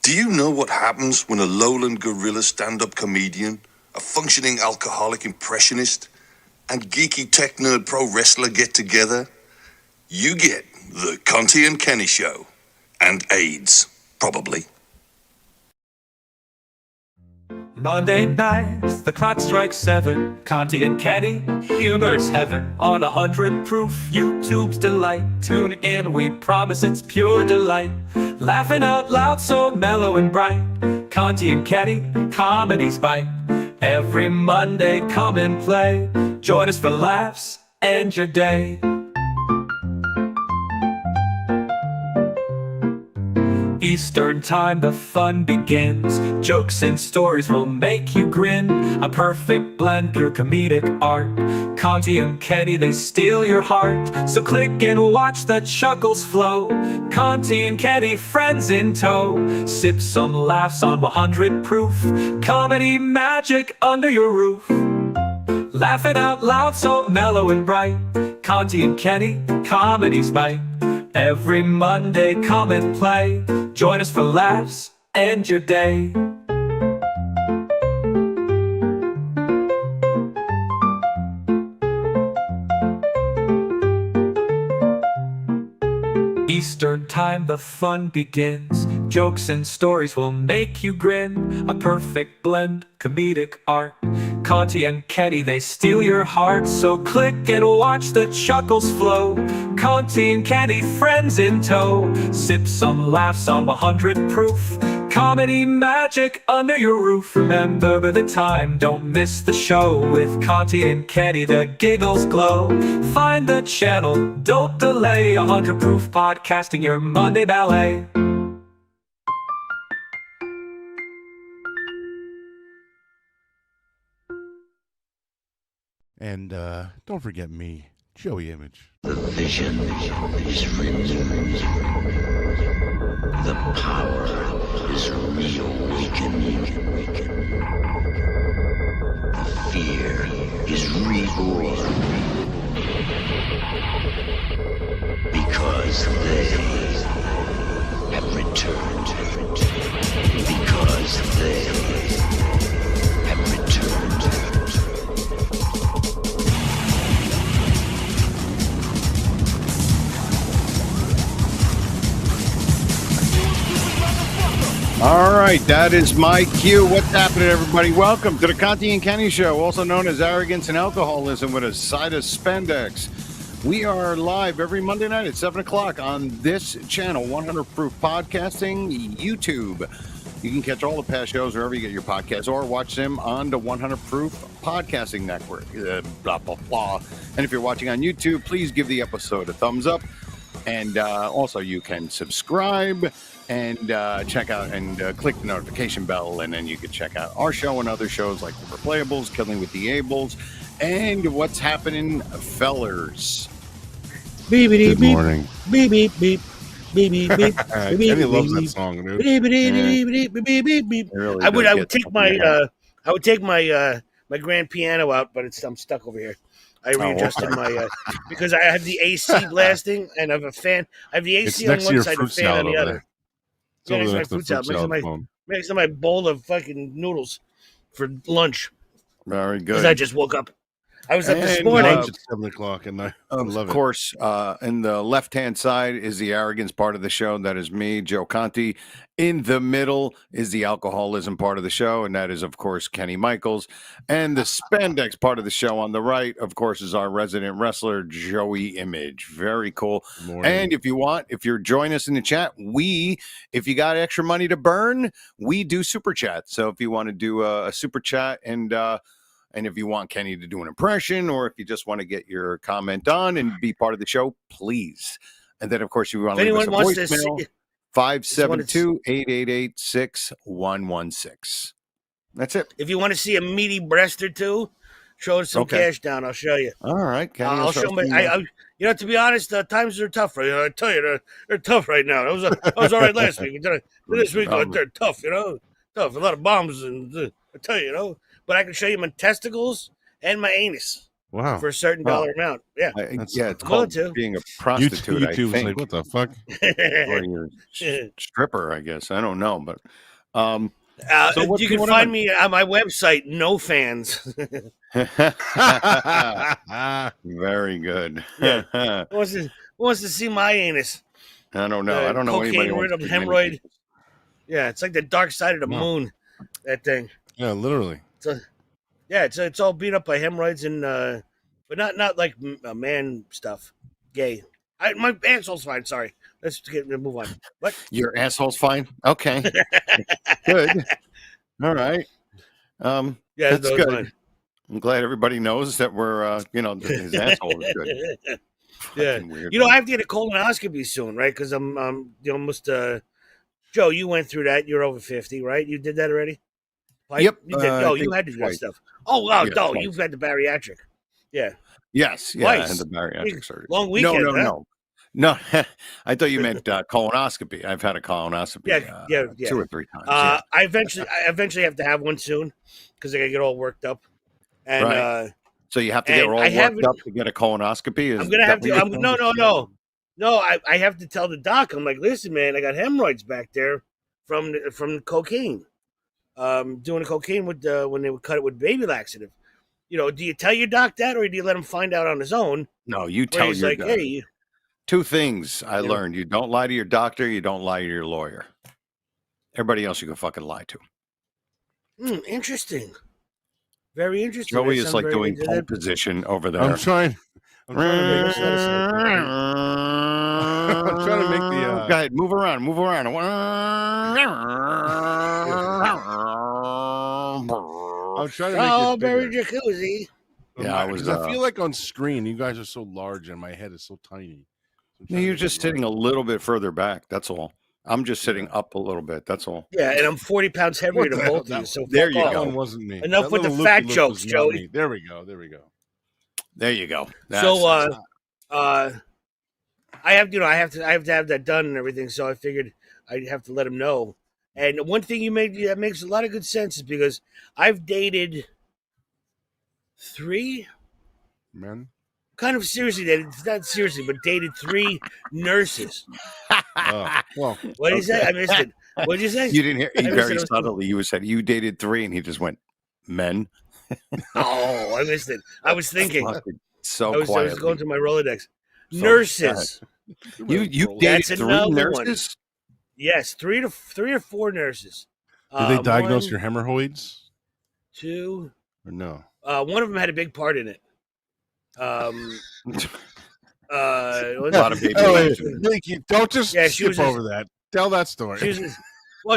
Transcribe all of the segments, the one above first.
Do you know what happens when a lowland gorilla stand-up comedian, a functioning alcoholic impressionist, and geeky tech nerd pro wrestler get together? You get the Conte and Kenny Show. And AIDS, probably. Monday nights, the clock strikes 7. Conte and Kenny, humor's heaven. On 100 proof, YouTube's delight. Tune in, we promise it's pure delight. Laughing out loud, so mellow and bright. Conte and Kenny, comedy's bite. Every Monday, come and play. Join us for laughs, end your day. Eastern time, the fun begins. Jokes and stories will make you grin. A perfect blend, pure comedic art. Conte and Kenny, they steal your heart. So click and watch the chuckles flow. Conte and Kenny, friends in tow. Sip some laughs on 100 proof. Comedy magic under your roof. Laughing out loud, so mellow and bright. Conte and Kenny, comedy's bite. Every Monday, come and play. Join us for laughs, end your day. Eastern time, the fun begins. Jokes and stories will make you grin. A perfect blend, comedic art. Conte and Kenny, they steal your heart. So click and watch the chuckles flow. Conte and Kenny, friends in tow. Sip some laughs on 100 proof. Comedy magic under your roof. Remember the time, don't miss the show. With Conte and Kenny, the giggles glow. Find the channel, don't delay. 100 proof podcasting, your Monday ballet. And don't forget me, Joey Image. The vision is renewed. The power is reawakened. The fear is reborn. Because they have returned. Because they have returned. All right, that is my cue. What's happening, everybody? Welcome to the Conte and Kenny Show, also known as Arrogance and Alcoholism with a side of spandex. We are live every Monday night at 7 o'clock on this channel, 100 Proof Podcasting, YouTube. You can catch all the past shows wherever you get your podcasts or watch them on the 100 Proof Podcasting Network. Blah, blah, blah. And if you're watching on YouTube, please give the episode a thumbs up. And also you can subscribe and check out and click the notification bell, and then you can check out our show and other shows like The Replayables, Killing with the Ables, and What's Happening, Fellers. Beep, Good morning. beep, beep, beep, beep, beep, beep. Kenny loves that song, dude. I would take my my grand piano out, but I'm stuck over here. I readjusted my because I have the AC blasting and I have a fan. I have the AC on one side and fan on the other. Yeah, next to my fruit salad. Next to my bowl of fucking noodles for lunch. Very good. Because I just woke up. I was up this morning. It's 7 o'clock, and I love it. Of course, in the left-hand side is the arrogance part of the show. That is me, Joe Conte. In the middle is the alcoholism part of the show, and that is, of course, Kenny Michaels. And the spandex part of the show on the right, of course, is our resident wrestler, Joey Image. Very cool. And if you're joining us in the chat, if you got extra money to burn, we do super chat. So if you want to do a super chat and if you want Kenny to do an impression, or if you just want to get your comment on and be part of the show, please. And then, of course, if you want to leave us a voicemail, 572-888-6116. That's it. If you want to see a meaty breast or two, show us some cash down. I'll show you. All right, Kenny. I'll show me. To be honest, times are tough. Right? I tell you, they're tough right now. I was all right last week. This week, they're tough. Tough. A lot of bombs, and I tell you, But I can show you my testicles and my anus. Wow. for a certain Wow. dollar amount. Yeah. It's Well, called too. being a prostitute, I YouTube's think. like, what the fuck? Or you're a stripper, I guess. I don't know, but so what's you can going find on? me on my website, No Fans. Very good. Yeah. Who wants to see my anus? I don't know. I don't know anybody who wants Cocaine-riddled to see hemorrhoid. anything. Yeah, it's like the dark side of the Wow. moon. That thing. Yeah, literally. It's all beat up by hemorrhoids and but not like man stuff. Gay. My asshole's fine. Sorry. Let's move on. What? Your asshole's fine. Okay. Good. All right. Yeah, that's that was good. fine. I'm glad everybody knows that we're his asshole is good. Yeah. Fucking weird. I have to get a colonoscopy soon, right? Because I'm almost Joe, you went through that. You're over 50, right? You did that already? Yep. You did. I you think had to do that twice. stuff. Oh, wow. Yeah, No, twice. you've had the bariatric. Yeah. Yes. Yeah. Twice. And the bariatric surgery. Long weekend, No. I thought you meant colonoscopy. I've had a colonoscopy. Yeah. 2 or 3 times. I eventually have to have one soon because I gotta get all worked up. And Right. So you have to get and all I worked haven't- up to get a colonoscopy? I'm gonna have to. No. I have to tell the doc. I'm like, listen, man, I got hemorrhoids back there from cocaine. Doing the cocaine with when they would cut it with baby laxative. Do you tell your doc that, or do you let him find out on his own? No, you Where tell he's your like, doc. hey, 2 things I learned. You don't lie to your doctor. You don't lie to your lawyer. Everybody else you can fucking lie to. Interesting. Very interesting. Joey That is sounds like very doing interesting. pole position over there. I'm trying to make I'm trying to make the Go ahead, move around. I'm trying to make it Strawberry bigger. jacuzzi. Yeah, I was. Because I feel like on screen you guys are so large and my head is so tiny. So I'm trying to You're make just it sitting a larger. little bit further back. That's all. I'm just sitting up a little bit. That's all. Yeah, and I'm 40 pounds heavier What than the hell? both of you. So There fuck you off. That go. one wasn't me. Enough That with the little fat loopy-loop jokes, was not Joey. me. There we go. There you go. I have to have that done and everything. So I figured I'd have to let him know. And one thing you made that makes a lot of good sense is because I've dated 3, Man. kind of seriously dated, not seriously, but dated 3 nurses. Well, What did you say? I missed it. What did you say? You didn't hear. He I very missed it. subtly. You said you dated 3, and he just went men. Oh, I missed it. I was thinking. Fucking so I was quietly. going through my Rolodex. So Nurses. You That's dated 3 another nurses? Yes, 3 or 4 nurses. did they diagnose 1, your hemorrhoids 2. or no? One of them had a big part in it. A lot of baby Oh, wait, laxative. Nikki, don't just Yeah, she skip was over that. Tell that story.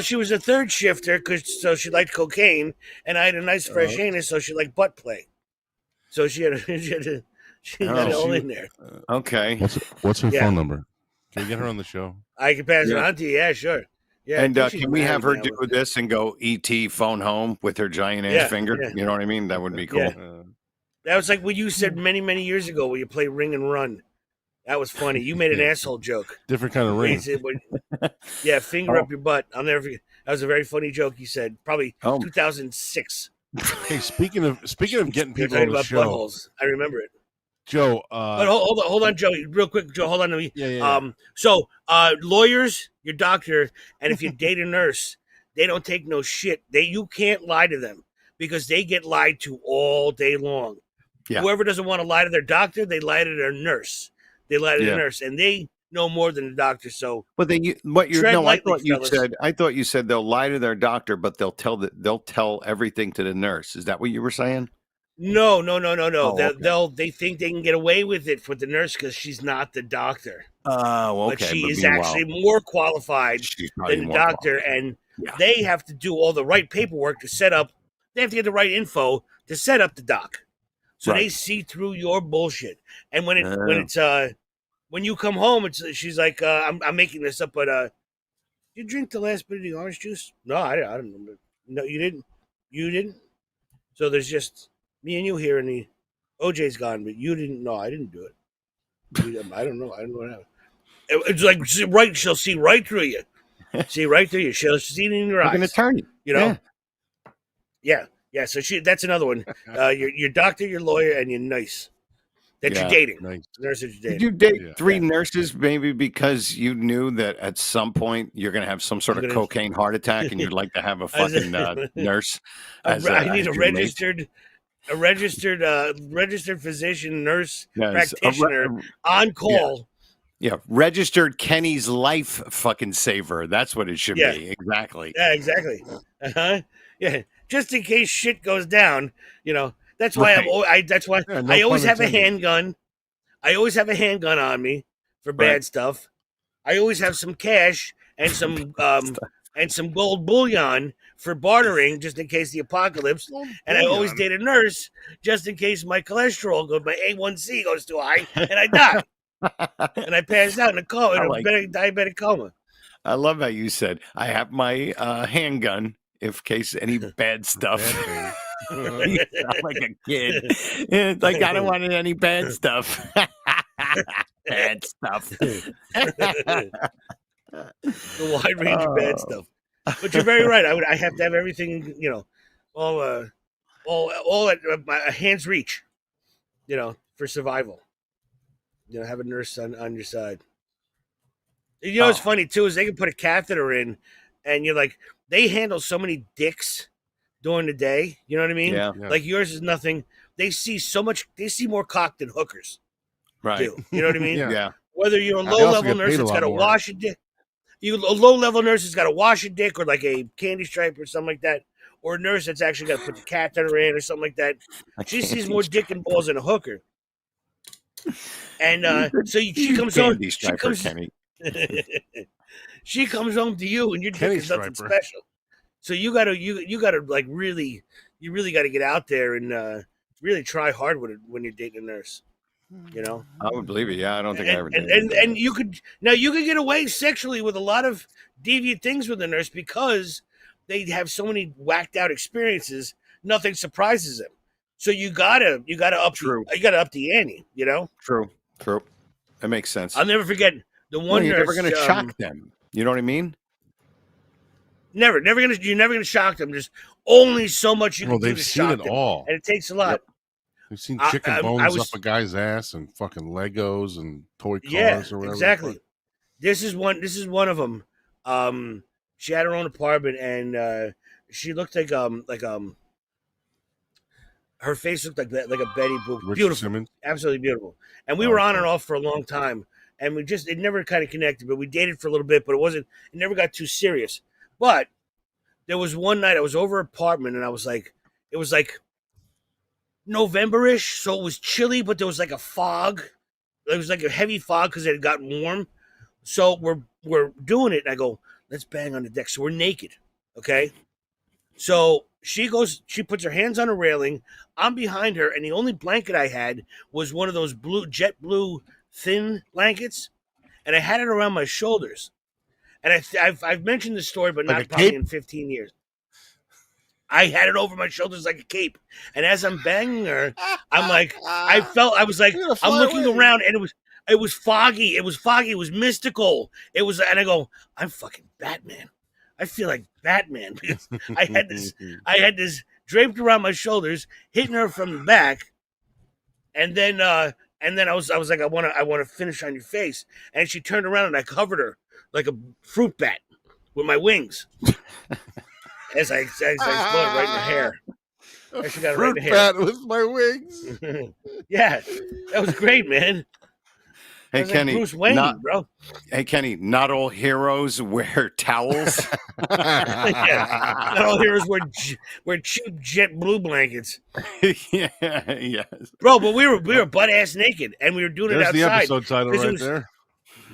She was a third shifter so she liked cocaine, and I had a nice fresh anus, so she liked butt play. So she had it all in there. Okay. What's her Yeah. phone number? Can we get her on the show? I can pass it Yeah. on to you. Yeah, sure. Yeah. And I think she's can we have her married now, do this and go ET phone home with her giant ass Yeah, finger? yeah. You know what I mean? That would be cool. Yeah. That was like what you said many, many years ago where you play Ring and Run. That was funny. You made an asshole joke. Different kind of Where you ring. said, yeah, finger up your butt. I'll never forget. That was a very funny joke you said. Probably Oh. 2006. Hey, speaking of getting You're people talking on the about show, buttholes. I remember it. Joe. But hold on, Joe. Real quick, Joe. Hold on to me. Yeah. So lawyers, your doctor, and if you date a nurse, they don't take no shit. You can't lie to them because they get lied to all day long. Yeah. Whoever doesn't want to lie to their doctor, they lie to their nurse. They lie to the nurse, and they know more than the doctor. So, But then Tread lightly, fellas. I thought you said they'll lie to their doctor, but they'll tell everything to the nurse. Is that what you were saying? no. Oh, okay. They think they can get away with it with the nurse because she's not the doctor. Oh, okay. But she is meanwhile, actually more qualified she's probably than the more doctor, qualified. and Yeah. they have to do all the right paperwork to set up. They have to get the right info to set up the doc, so they Right. see through your bullshit. And when you come home, she's like, I'm making this up, but you drink the last bit of the orange juice? No, I don't know. No, you didn't. You didn't. So there's just me and you here, and the OJ's gone, but you didn't. No, I didn't do it. I don't know. I don't know what happened. It's like right. She'll see right through you. See right through you. She'll see it in your Like eyes. an attorney. You know. Yeah. Yeah, so that's another one. Your doctor, your lawyer, and you're nice. That you're Yeah, dating. Nice. Nurse that you're Did dating. you date Yeah. 3 nurses maybe because you knew that at some point you're going to have some sort I'm of gonna- cocaine heart attack and you'd like to have a As a- fucking nurse I need as a your mate? registered physician, nurse, Yes, practitioner on call. yeah, registered Kenny's life fucking saver. That's what it should Yeah. be. Exactly. Yeah, exactly. Yeah, just in case shit goes down, That's why Right. That's why Yeah, no I always pun have a intended. handgun. I always have a handgun on me for bad Right. stuff. I always have some cash and some gold bullion for bartering, just in case the apocalypse. And I always date a nurse just in case my cholesterol goes, my A1C goes too high, and I die, and I pass out in a coma, in a diabetic coma. I love how you said, I have my handgun in case any bad stuff. You sound like a kid. It's like, I don't want any bad stuff. Bad stuff. The wide range of bad stuff. But you're very right. I have to have everything, all at my hand's reach, for survival. Have a nurse on your side. What's funny too is they can put a catheter in, and you're like, they handle so many dicks during the day. You know what I mean? Yeah. Like yours is nothing. They see so much. They see more cock than hookers Right. do. You know what I mean? Yeah. Whether you're a They also low level get nurse paid a that's lot got to more. wash a dick, a low level nurse that's got to wash a dick, or like a candy stripe or something like that, or a nurse that's actually got to put the catheter in or something like that. She sees more dick and balls than a hooker. And so she comes home. She comes home to you, and your dick is nothing special. So you gotta like really, you really gotta get out there and really try hard with it when you're dating a nurse. I would believe it. Yeah, I don't think I ever did. And you could get away sexually with a lot of deviant things with a nurse because they have so many whacked out experiences. Nothing surprises them. So you gotta up the ante. True. That makes sense. I'll never forget the one you're nurse. never going to shock them. You know what I mean? You're never gonna shock them. There's only so much you can do to shock them. They've seen it all, and it takes a lot. Yep. We've seen chicken bones up a guy's ass and fucking Legos and toy cars or whatever. Exactly. This is one of them. She had her own apartment, and she looked like her face looked like a Betty Boop. Beautiful, Simmons. Absolutely beautiful. And we were on and off for a long time, and it never kind of connected. But we dated for a little bit, but it never got too serious. But there was one night I was over her apartment, and it was like November-ish, so it was chilly, but there was like a fog. It was like a heavy fog because it had gotten warm. So we're doing it, and I go, let's bang on the deck. So we're naked, okay? So she puts her hands on a railing. I'm behind her, and the only blanket I had was one of those jet blue thin blankets, and I had it around my shoulders. And I've mentioned this story, but not probably in 15 years. I had it over my shoulders like a cape. And as I'm banging her, I'm like, I'm looking around, and it was foggy. It was foggy. It was mystical. And I go, I'm fucking Batman. I feel like Batman because I had this draped around my shoulders, hitting her from the back, and then I was like, I want to finish on your face. And she turned around, and I covered her like a fruit bat with my wings. As I exploded right in her hair. She got it right in her hair. With my wings. Yeah, that was great, man. Hey, Kenny. Like Bruce Wayne, bro. Hey, Kenny, not all heroes wear towels. Yeah. Not all heroes wear cheap jet blue blankets. Yeah, yes. Bro, but we were butt ass naked, and we were doing it outside. There's the episode title right there.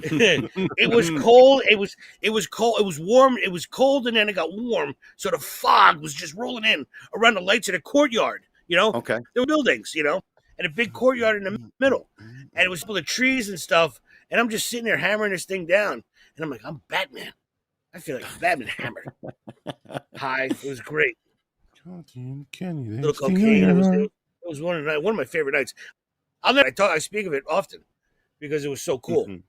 It was cold. It was cold. It was warm. It was cold, and then it got warm. So the fog was just rolling in around the lights of the courtyard. Okay. There were buildings, and a big courtyard in the middle, and it was full of trees and stuff. And I'm just sitting there hammering this thing down, and I'm like, I'm Batman. I feel like Batman hammered. Hi, it was great. Conte and Kenny, Little cocaine. It was one of my favorite nights. I speak of it often because it was so cool. Mm-hmm.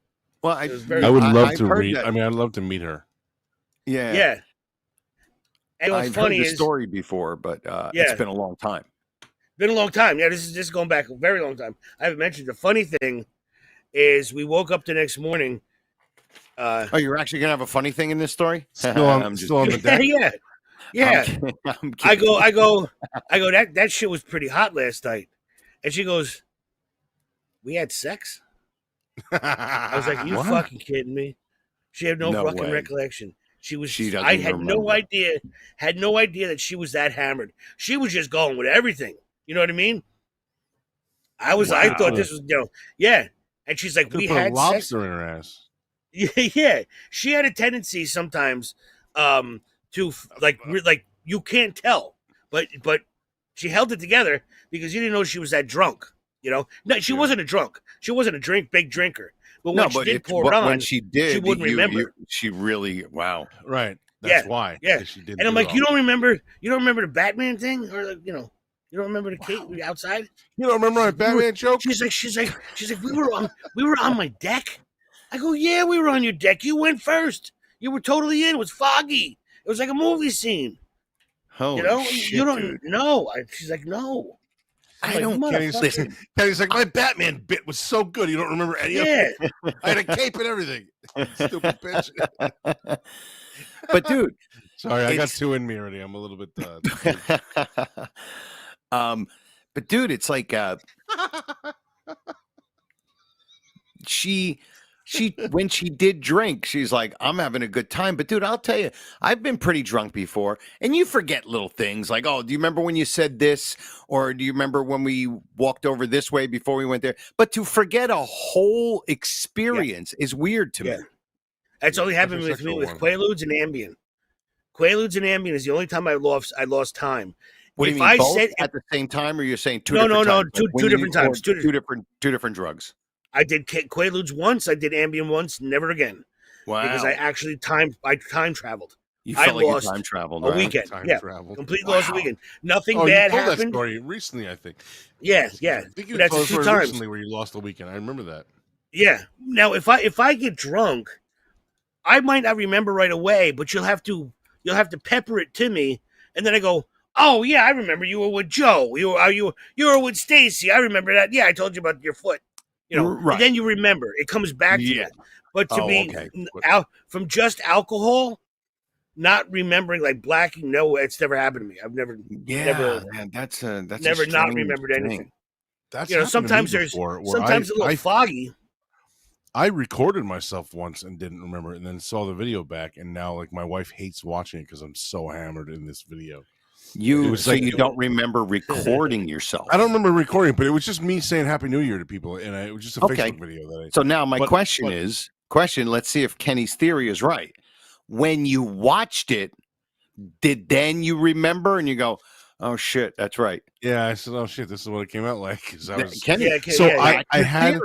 Well, I would love to meet. I'd love to meet her. Yeah. Yeah. And what's I've funny heard the is, story before, but it's been a long time. Been a long time. Yeah, this is going back a very long time. I haven't mentioned. The funny thing is, we woke up the next morning. Oh, you're actually gonna have a funny thing in this story? Still on the deck. Yeah. I'm kidding. I go. That shit was pretty hot last night, and she goes, "We had sex." I was like, "You What? fucking kidding me?" She had no fucking way. recollection. She doesn't I had remember. no idea. Had no idea that she was that hammered. She was just going with everything. You know what I mean? I thought this was, yeah. And she's like, we Put a had sex. lobster in her ass. Yeah. She had a tendency sometimes to like you can't tell, but she held it together because you didn't know she was that drunk. You know, no, she wasn't a drunk. She wasn't a big drinker. But when she did pour it on, when she did, she wouldn't remember. She really, wow. Right. That's why. Yeah. She didn't and I'm like, you don't remember the Batman thing, or you don't remember the Kate outside? You don't remember my Batman joke? She's like, we were on my deck. I go, yeah, we were on your deck. You went first. You were totally in. It was foggy. It was like a movie scene. Holy shit, you don't dude. know. She's like, no. I don't. Kenny's like, my Batman bit was so good. You don't remember any of it? I had a cape and everything. Stupid bitch. But dude, sorry, I got two in me already. I'm a little bit. But dude, it's like she when she did drink, she's like, I'm having a good time. But dude, I'll tell you, I've been pretty drunk before, and you forget little things like, oh, do you remember when you said this, or do you remember when we walked over this way before we went there? But to forget a whole experience is weird to me. That's only happened with me with Quaaludes and Ambien. Quaaludes and Ambien is the only time I lost time. What do you mean, both at the same time, or you're saying two different times? Two different times. Two different drugs. I did Quaaludes once. I did Ambien once. Never again. Wow. Because I actually time traveled. You felt like you time traveled. A weekend. Completely lost a weekend. Nothing bad you told happened. That story recently, I think. Yeah. I think you that's told 2 times recently where you lost a weekend. I remember that. Yeah. Now, if I get drunk, I might not remember right away, but you'll have to pepper it to me, and then I go, oh yeah, I remember you were with Joe. You were with Stacy. I remember that. Yeah, I told you about your foot. Right. And then you remember. It comes back to you. But to be out from just alcohol, not remembering, like blacking, no, it's never happened to me. I've never. Man, that's never not remembered anything. That's sometimes there's sometimes a little foggy. I recorded myself once and didn't remember it, and then saw the video back, and now like my wife hates watching it because I'm so hammered in this video. You don't remember recording yourself? I don't remember recording, but it was just me saying Happy New Year to people, and it was just a Facebook video. So now my question. Let's see if Kenny's theory is right. When you watched it, did then you remember and you go, "Oh shit, that's right." Yeah, I said, "Oh shit, this is what it came out like." Because I was Kenny. I had.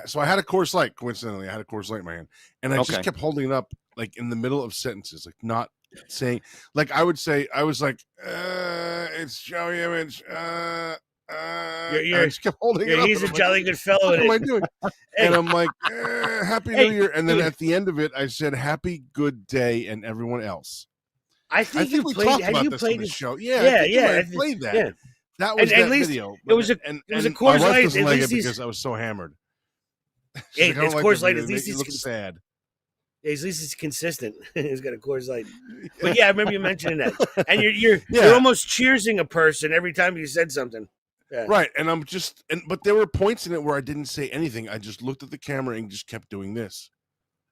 So I had a Coors Light. Coincidentally, I had a Coors Light in my hand, and I just kept holding it up, like in the middle of sentences, like not saying, like I would say, I was like, "It's Joey Image." I just kept holding it up. He's a jolly good fellow. What am I doing? And I'm like, "Happy New Year!" And then at the end of it, I said, "Happy good day," and everyone else. I think we talked about this on the show. I played that. Yeah. That was that video. It was a Coors Light. Doesn't like it because I was so hammered. Hey, it's Coors Light. At least he looks sad. Yeah, at least it's consistent. He's got a Coors Light. But yeah, I remember you mentioning that. And you're almost cheersing a person every time you said something. Yeah. Right, and I'm just but there were points in it where I didn't say anything. I just looked at the camera and just kept doing this.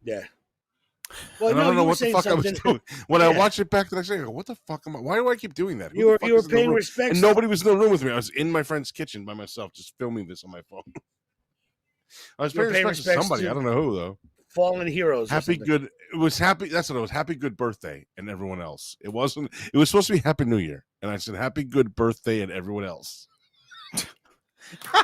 Yeah. Well, I don't know what the fuck I was doing. When I watched it back the next day, I go, what the fuck am I? Why do I keep doing that? You were paying respect. And nobody was in the room with me. I was in my friend's kitchen by myself, just filming this on my phone. I was paying respect to somebody. I don't know who, though. Fallen heroes. Happy good. It was happy. That's what it was. Happy good birthday and everyone else. It wasn't. It was supposed to be Happy New Year. And I said, happy good birthday and everyone else.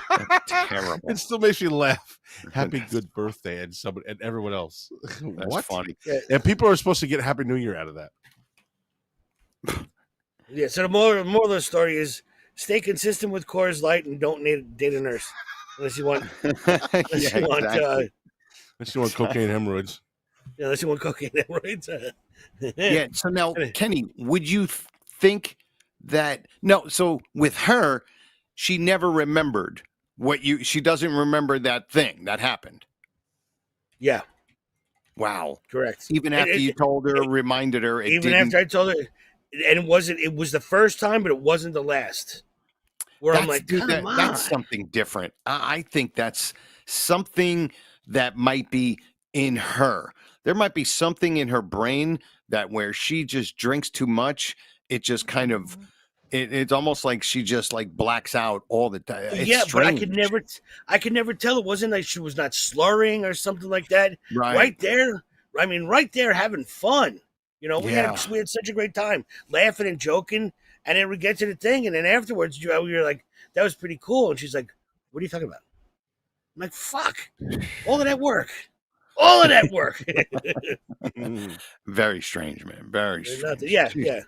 That's terrible. It still makes me laugh. Happy good birthday and somebody and everyone else. That's what? Funny. And people are supposed to get Happy New Year out of that. Yeah. So the moral of the story is stay consistent with Coors Light and don't date a nurse unless you want. Unless you want cocaine hemorrhoids. unless you want cocaine hemorrhoids. Yeah. So now, Kenny, would you think that no? So with her, she never remembered what you. She doesn't remember that thing that happened. Yeah. Wow. Correct. Even after you told her, reminded her, it even didn't. after I told her, and it wasn't. It was the first time, but it wasn't the last. Where I'm like, dude, come on. That's something different. I think that's something that might be in her. There might be something in her brain that where she just drinks too much, it just kind of it's almost like she just like blacks out all the time. It's Yeah, but strange. I could never tell. It wasn't like she was not slurring or something like that. Right there, I mean, right there, having fun. You know, we had such a great time, laughing and joking, and then we get to the thing, and then afterwards, we were like, "That was pretty cool," and she's like, "What are you talking about?" I'm like, "Fuck, all of that work." All of that work. Very strange, man. Very strange. Yeah, Jeez. Yeah.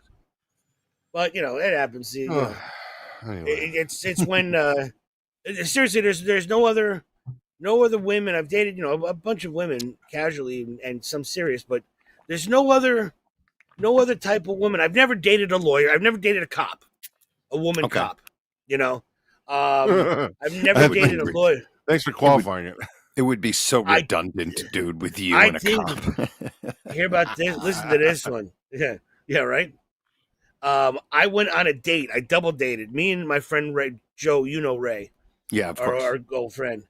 But you know, it happens. You know, anyway. It's when seriously, there's no other women I've dated. You know, a bunch of women casually and some serious, but there's no other type of woman. I've never dated a lawyer. I've never dated a cop, a woman cop. You know, I've never dated a lawyer. Thanks for qualifying it. It would be so redundant, dude, with you and a cop. Hear about this? Listen to this one. Yeah, right. I went on a date. I double dated. Me and my friend Ray, Joe. You know Ray. Yeah, of course. Our old friend.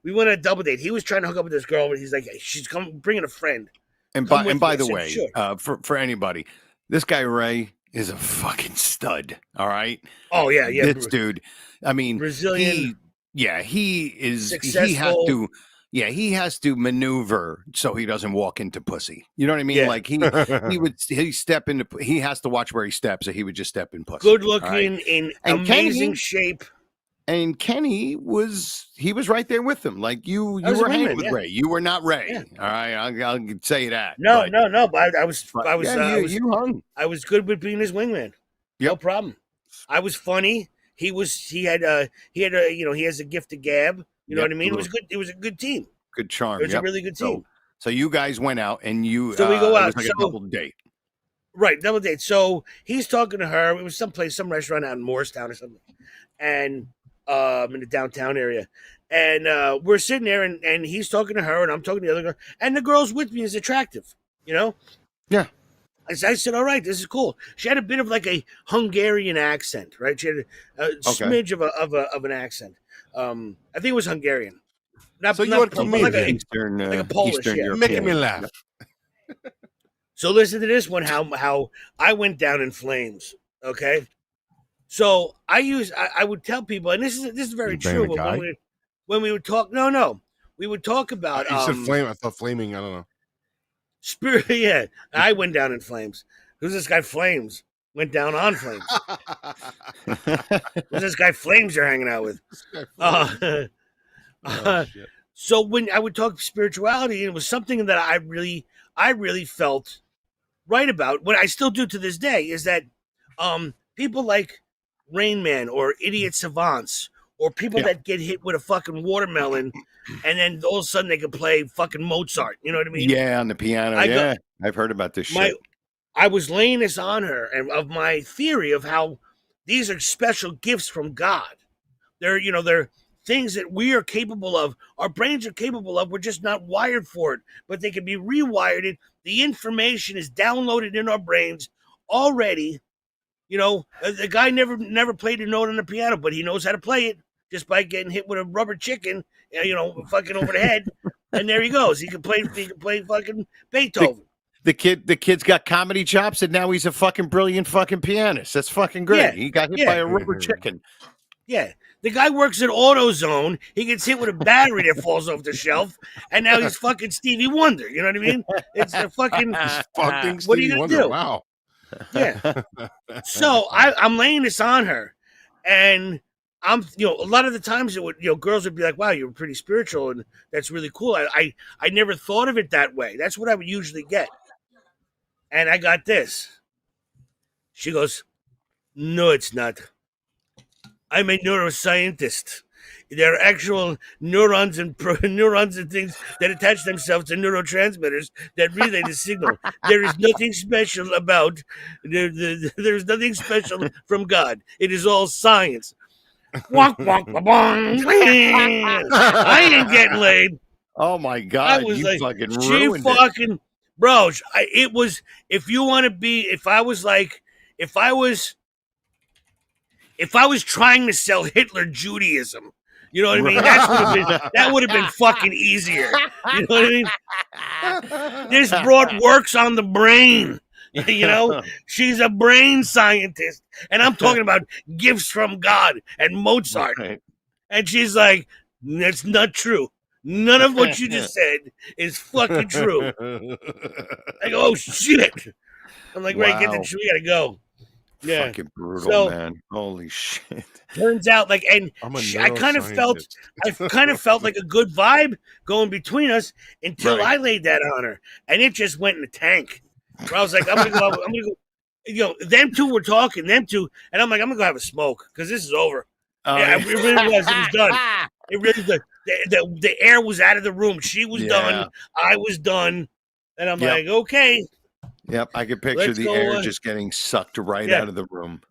We went on a double date. He was trying to hook up with this girl, but he's like, hey, she's bringing a friend. And by the way, sure. For anybody, this guy Ray is a fucking stud. All right. Oh yeah. This dude. I mean, Brazilian. He is successful. He has to maneuver so he doesn't walk into pussy. You know what I mean? Yeah. Like he step into, he has to watch where he steps, or he would just step in pussy. Good looking, in amazing shape. And Kenny was right there with him. Like you were hanging with Ray. You were not Ray. Yeah. All right, I'll say that. No. But I was you hung. I was good with being his wingman. Yep. No problem. I was funny. He has a gift of gab. You know what I mean? It was good. It was a good team. Good charm. It was a really good team. So you guys went out and you. So we go out. It was like a double date. Right, double date. So he's talking to her. It was some restaurant out in Morristown or something, and in the downtown area. And we're sitting there, and he's talking to her, and I'm talking to the other girl, and the girl's with me is attractive. You know? Yeah. I said, all right, this is cool. She had a bit of like a Hungarian accent, right? She had a smidge of an accent. I think it was Hungarian. Like a Polish. You're making me laugh. So listen to this one. How I went down in flames. Okay. So I would tell people, and this is very true. When we would talk, we would talk about. You said flame. I thought flaming. I don't know. Spirit, yeah. I went down in flames. Who's this guy? Flames went down on flames. Who's this guy? Flames you're hanging out with. So when I would talk spirituality, it was something that I really felt right about. What I still do to this day is that people like Rain Man or idiot savants or people that get hit with a fucking watermelon. And then all of a sudden they can play fucking Mozart. You know what I mean? Yeah, on the piano. I've heard about this shit. I was laying this on her and of my theory of how these are special gifts from God. They're things that we are capable of. Our brains are capable of. We're just not wired for it, but they can be rewired. The information is downloaded in our brains already. You know, the guy never played a note on the piano, but he knows how to play it just by getting hit with a rubber chicken. Fucking over the head, and there he goes. He can play fucking Beethoven. The kid's got comedy chops, and now he's a fucking brilliant fucking pianist. That's fucking great. Yeah, he got hit by a rubber chicken. Yeah, the guy works at AutoZone. He gets hit with a battery that falls off the shelf, and now he's fucking Stevie Wonder. You know what I mean? It's a fucking what are you gonna do? Wow. Yeah. So I'm laying this on her, and I'm, a lot of the times it would, girls would be like, wow, you're pretty spiritual and that's really cool. I never thought of it that way. That's what I would usually get. And I got this. She goes, no, it's not. I'm a neuroscientist. There are actual neurons and neurons and things that attach themselves to neurotransmitters that relay the signal. There is nothing special about there's nothing special from God. It is all science. Wonk, wonk, bong. I ain't getting laid. Oh my I God, was you like, fucking she ruined it. fucking, bro. It was. If you want to be, if I was trying to sell Hitler Judaism, you know what I mean? That would have been fucking easier. You know what I mean? This broad works on the brain. You know, she's a brain scientist, and I'm talking about gifts from God and Mozart. Right. And she's like, "That's not true. None of what you just said is fucking true." I go, "Oh shit!" I'm like, "Right, get the we gotta go." Yeah, Fucking brutal, so man. Holy shit. turns out, like, and I'm a I kind of felt, neuroscientist. like a good vibe going between us until Right. I laid that on her, and it just went in the tank. Where I was like, I'm gonna go. You know, them two were talking, them two, and I'm like, I'm gonna go have a smoke because this is over. Yeah, it really was. It was done. It really did. The air was out of the room. She was done. I was done. And I'm like, okay. Yep, I can picture Let's the go, air just getting sucked right out of the room.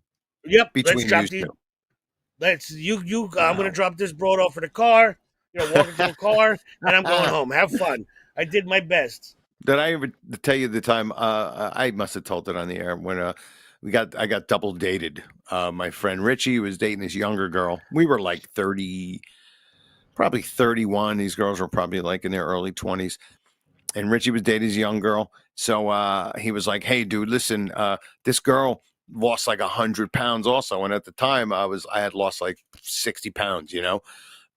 Yep. Between Let's drop you these. two. I'm gonna drop this broad off for the car. You know, walk into a car, and I'm going home. Have fun. I did my best. Did I ever tell you the time? I must have told it on the air when I got double dated. My friend Richie was dating this younger girl. We were like 30, probably 31. These girls were probably like in their early 20s. And Richie was dating his young girl. So he was like, "Hey, dude, listen, this girl lost like 100 pounds also. And at the time I had lost like 60 pounds, you know?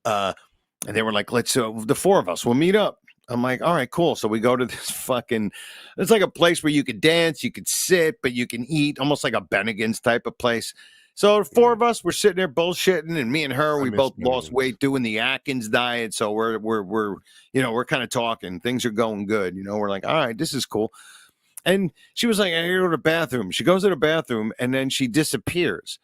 And they were like, let's, the four of us, we'll meet up. I'm like, all right, cool. So we go to this it's like a place where you could dance, you could sit, but you can eat, almost like a Bennigan's type of place. So the four of us were sitting there bullshitting, and me and her, we both lost weight doing the Atkins diet. So we're kind of talking. Things are going good. You know, we're like, all right, this is cool. And she was like, I gotta go to the bathroom. She goes to the bathroom and then she disappears.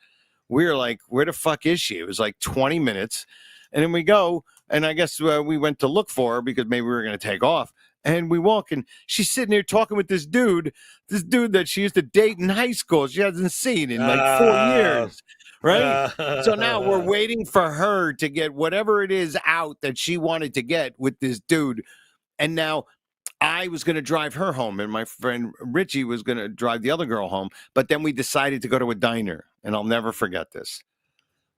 We're like, where the fuck is she? It was like 20 minutes. And then we go, and I guess we went to look for her because maybe we were going to take off. And we walk, and she's sitting there talking with this dude that she used to date in high school. She hasn't seen in like 4 years, right? So now we're waiting for her to get whatever it is out that she wanted to get with this dude. And now I was going to drive her home, and my friend Richie was going to drive the other girl home. But then we decided to go to a diner, and I'll never forget this.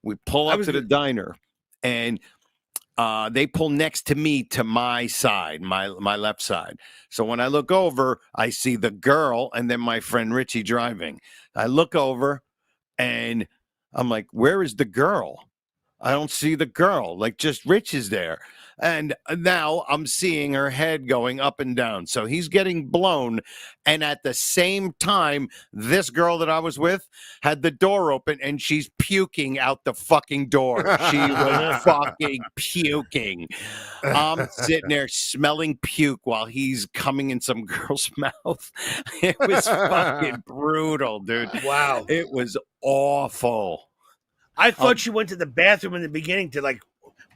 We pull up to the diner, and they pull next to me, to my side, my left side. So when I look over, I see the girl and then my friend Richie driving. I look over and I'm like, where is the girl? I don't see the girl. Like, just Rich is there. And now I'm seeing her head going up and down. So he's getting blown. And at the same time, this girl that I was with had the door open and she's puking out the fucking door. She was fucking puking. I'm sitting there smelling puke while he's coming in some girl's mouth. It was fucking brutal, dude. Wow. It was awful. I thought she went to the bathroom in the beginning to like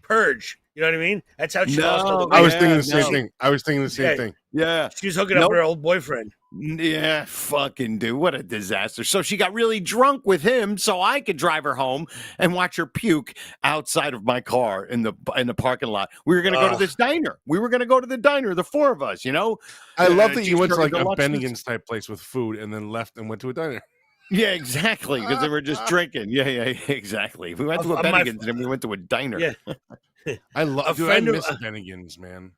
purge. You know what I mean? That's how she lost all the weight. I was thinking the same thing. I was thinking the same thing. Yeah. She was hooking up with her old boyfriend. Yeah, fucking dude. What a disaster. So she got really drunk with him so I could drive her home and watch her puke outside of my car in the parking lot. We were going to go to this diner. We were going to go to the diner, the four of us, you know? I love that you went to like a Bennigan's type place with food and then left and went to a diner. Yeah, exactly. Because they were just drinking. Yeah, exactly. We went to a Bennigan's and then we went to a diner. Yeah. I miss Bennigan's, man.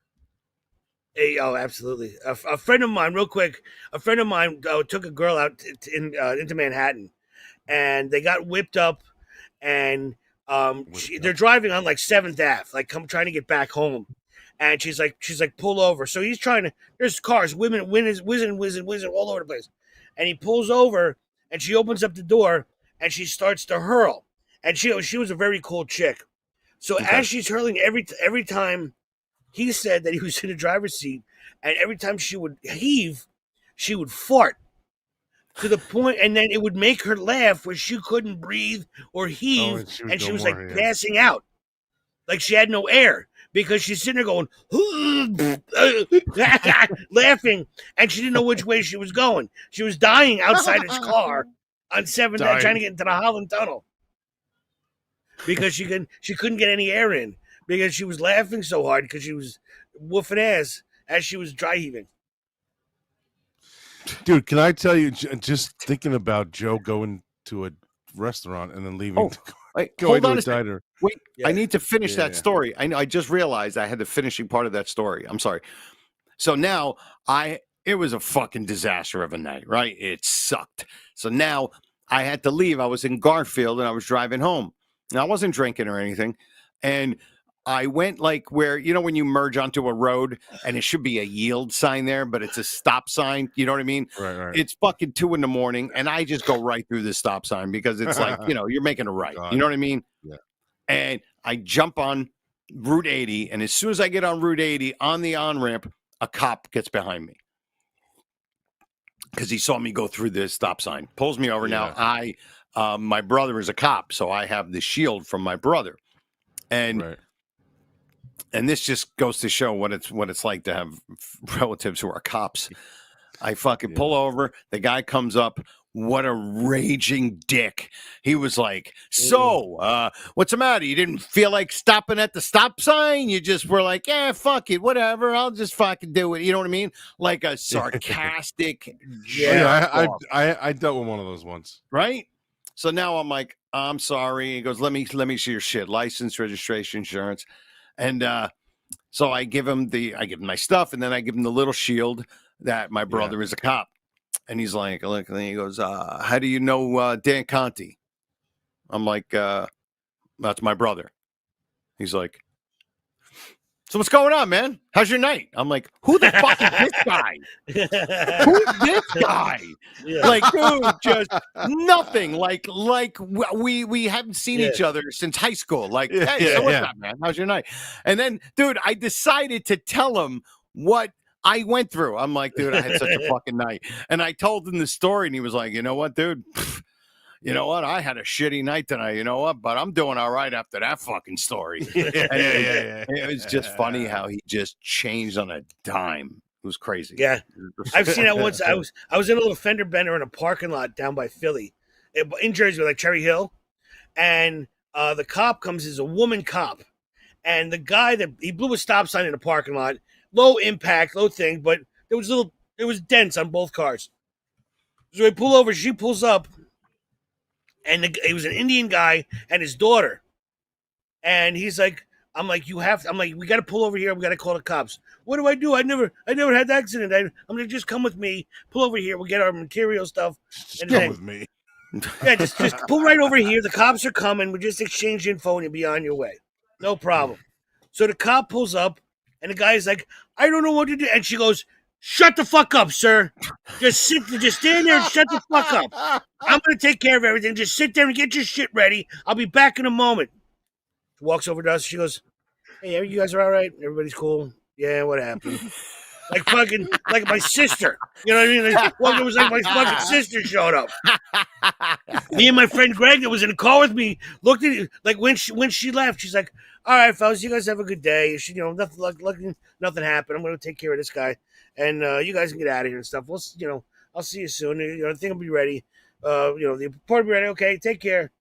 Hey, oh, absolutely. A friend of mine, real quick, took a girl out into Manhattan, and they got whipped up, and they're driving on like 7th Ave, like trying to get back home, and she's like, pull over. So he's trying to. There's cars, women, whizzing all over the place, and he pulls over, and she opens up the door, and she starts to hurl, and she was a very cool chick. So as she's hurling, every time he said that he was in the driver's seat, and every time she would heave, she would fart to the point, and then it would make her laugh where she couldn't breathe or heave, and she was like passing out. like she had no air because she's sitting there going, laughing, and she didn't know which way she was going. She was dying outside his car on 7th, trying to get into the Holland Tunnel because she couldn't get any air in because she was laughing so hard because she was woofing ass as she was dry heaving. Dude, can I tell you, just thinking about Joe going to a restaurant and then leaving going to a diner. Wait, I need to finish that story. I just realized I had the finishing part of that story. I'm sorry. So now it was a fucking disaster of a night, right? It sucked. So now I had to leave. I was in Garfield and I was driving home. Now I wasn't drinking or anything. And I went like where, when you merge onto a road and it should be a yield sign there, but it's a stop sign. You know what I mean? Right. It's fucking 2 a.m. and I just go right through the stop sign because it's like, you're making a right. You know what I mean? Yeah. And I jump on Route 80. And as soon as I get on Route 80 on the on-ramp, a cop gets behind me because he saw me go through the stop sign, pulls me over. Yeah. Now, my brother is a cop, so I have the shield from my brother. And and this just goes to show what it's like to have relatives who are cops. I fucking pull over. The guy comes up. What a raging dick. He was like, so, what's the matter? You didn't feel like stopping at the stop sign? You just were like, yeah, fuck it, whatever. I'll just fucking do it. You know what I mean? Like a sarcastic I dealt with one of those once. Right? So now I'm like, I'm sorry. He goes, let me see your shit. License, registration, insurance. And so I give him my stuff, and then I give him the little shield that my brother is a cop. And he's like, look, and then he goes, how do you know Dan Conte? I'm like, that's my brother. He's like, so what's going on, man? How's your night? I'm like, who the fuck is this guy? Who's this guy? Yeah. Like, dude, just nothing. Like we haven't seen each other since high school. Like, hey, so what's up, man? How's your night? And then, dude, I decided to tell him what I went through. I'm like, dude, I had such a fucking night. And I told him the story, and he was like, you know what, dude? You know what? I had a shitty night tonight. You know what? But I'm doing all right after that fucking story. It was just funny how he just changed on a dime. It was crazy. Yeah, I've seen that once. I was in a little fender bender in a parking lot down by Philly, in Jersey, like Cherry Hill, and the cop comes as a woman cop, and the guy he blew a stop sign in the parking lot, low impact, low thing, but it was dense on both cars. So we pull over. She pulls up. And it was an Indian guy and his daughter. And he's like, I'm like, we got to pull over here. We got to call the cops. What do? I never had the accident. I'm going to just come with me. Pull over here. We'll get our material stuff. Just come with me. Yeah, just pull right over here. The cops are coming. We just exchange info and you'll be on your way. No problem. So the cop pulls up and the guy's like, I don't know what to do. And she goes, shut the fuck up, sir. Just stand there and shut the fuck up. I'm going to take care of everything. Just sit there and get your shit ready. I'll be back in a moment. She walks over to us. She goes, hey, you guys are all right? Everybody's cool? Yeah, what happened? Like my sister. You know what I mean? It was like my fucking sister showed up. Me and my friend Greg that was in the car with me looked at it. Like when she left, she's like, all right, fellas, you guys have a good day. Nothing happened. I'm going to take care of this guy. And you guys can get out of here and stuff. I'll see you soon. The thing will be ready. The party will be ready. Okay, take care.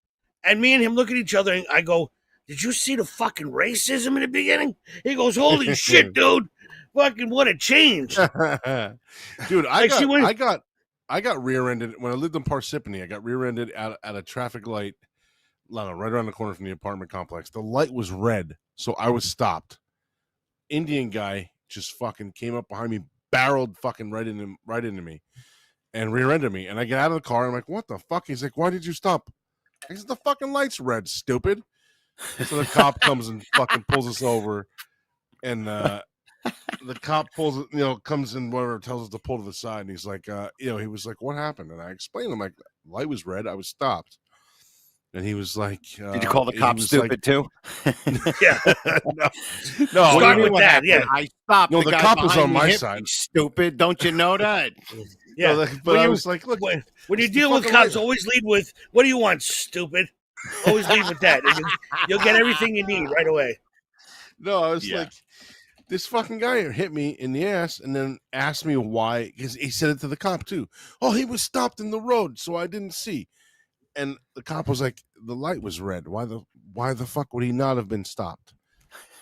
And me and him look at each other, and I go, did you see the fucking racism in the beginning? He goes, holy shit, dude. Fucking what a change. Dude, I got rear-ended when I lived in Parsippany. I got rear-ended at a traffic light right around the corner from the apartment complex. The light was red, so I was stopped. Indian guy just fucking came up behind me, barreled fucking right into me, and rear-ended me. And I get out of the car, and I'm like, what the fuck? He's like, why did you stop? I said, the fucking light's red, stupid. So the cop comes and fucking pulls us over, and the cop comes in, whatever, tells us to pull to the side, and he's like, he was like, what happened? And I explained to him, like, light was red, I was stopped. And he was like, did you call the cop stupid too? Yeah. No. Start with that. Yeah. I stopped. No, the cop was on my side. Stupid. Don't you know that? Yeah. No, but I was like, look. When you're dealing with cops, always lead with, what do you want, stupid? Always lead with that. You'll get everything you need right away. No, I was like, this fucking guy hit me in the ass and then asked me why, because he said it to the cop too. Oh, he was stopped in the road, so I didn't see. And the cop was like, the light was red. Why the fuck would he not have been stopped?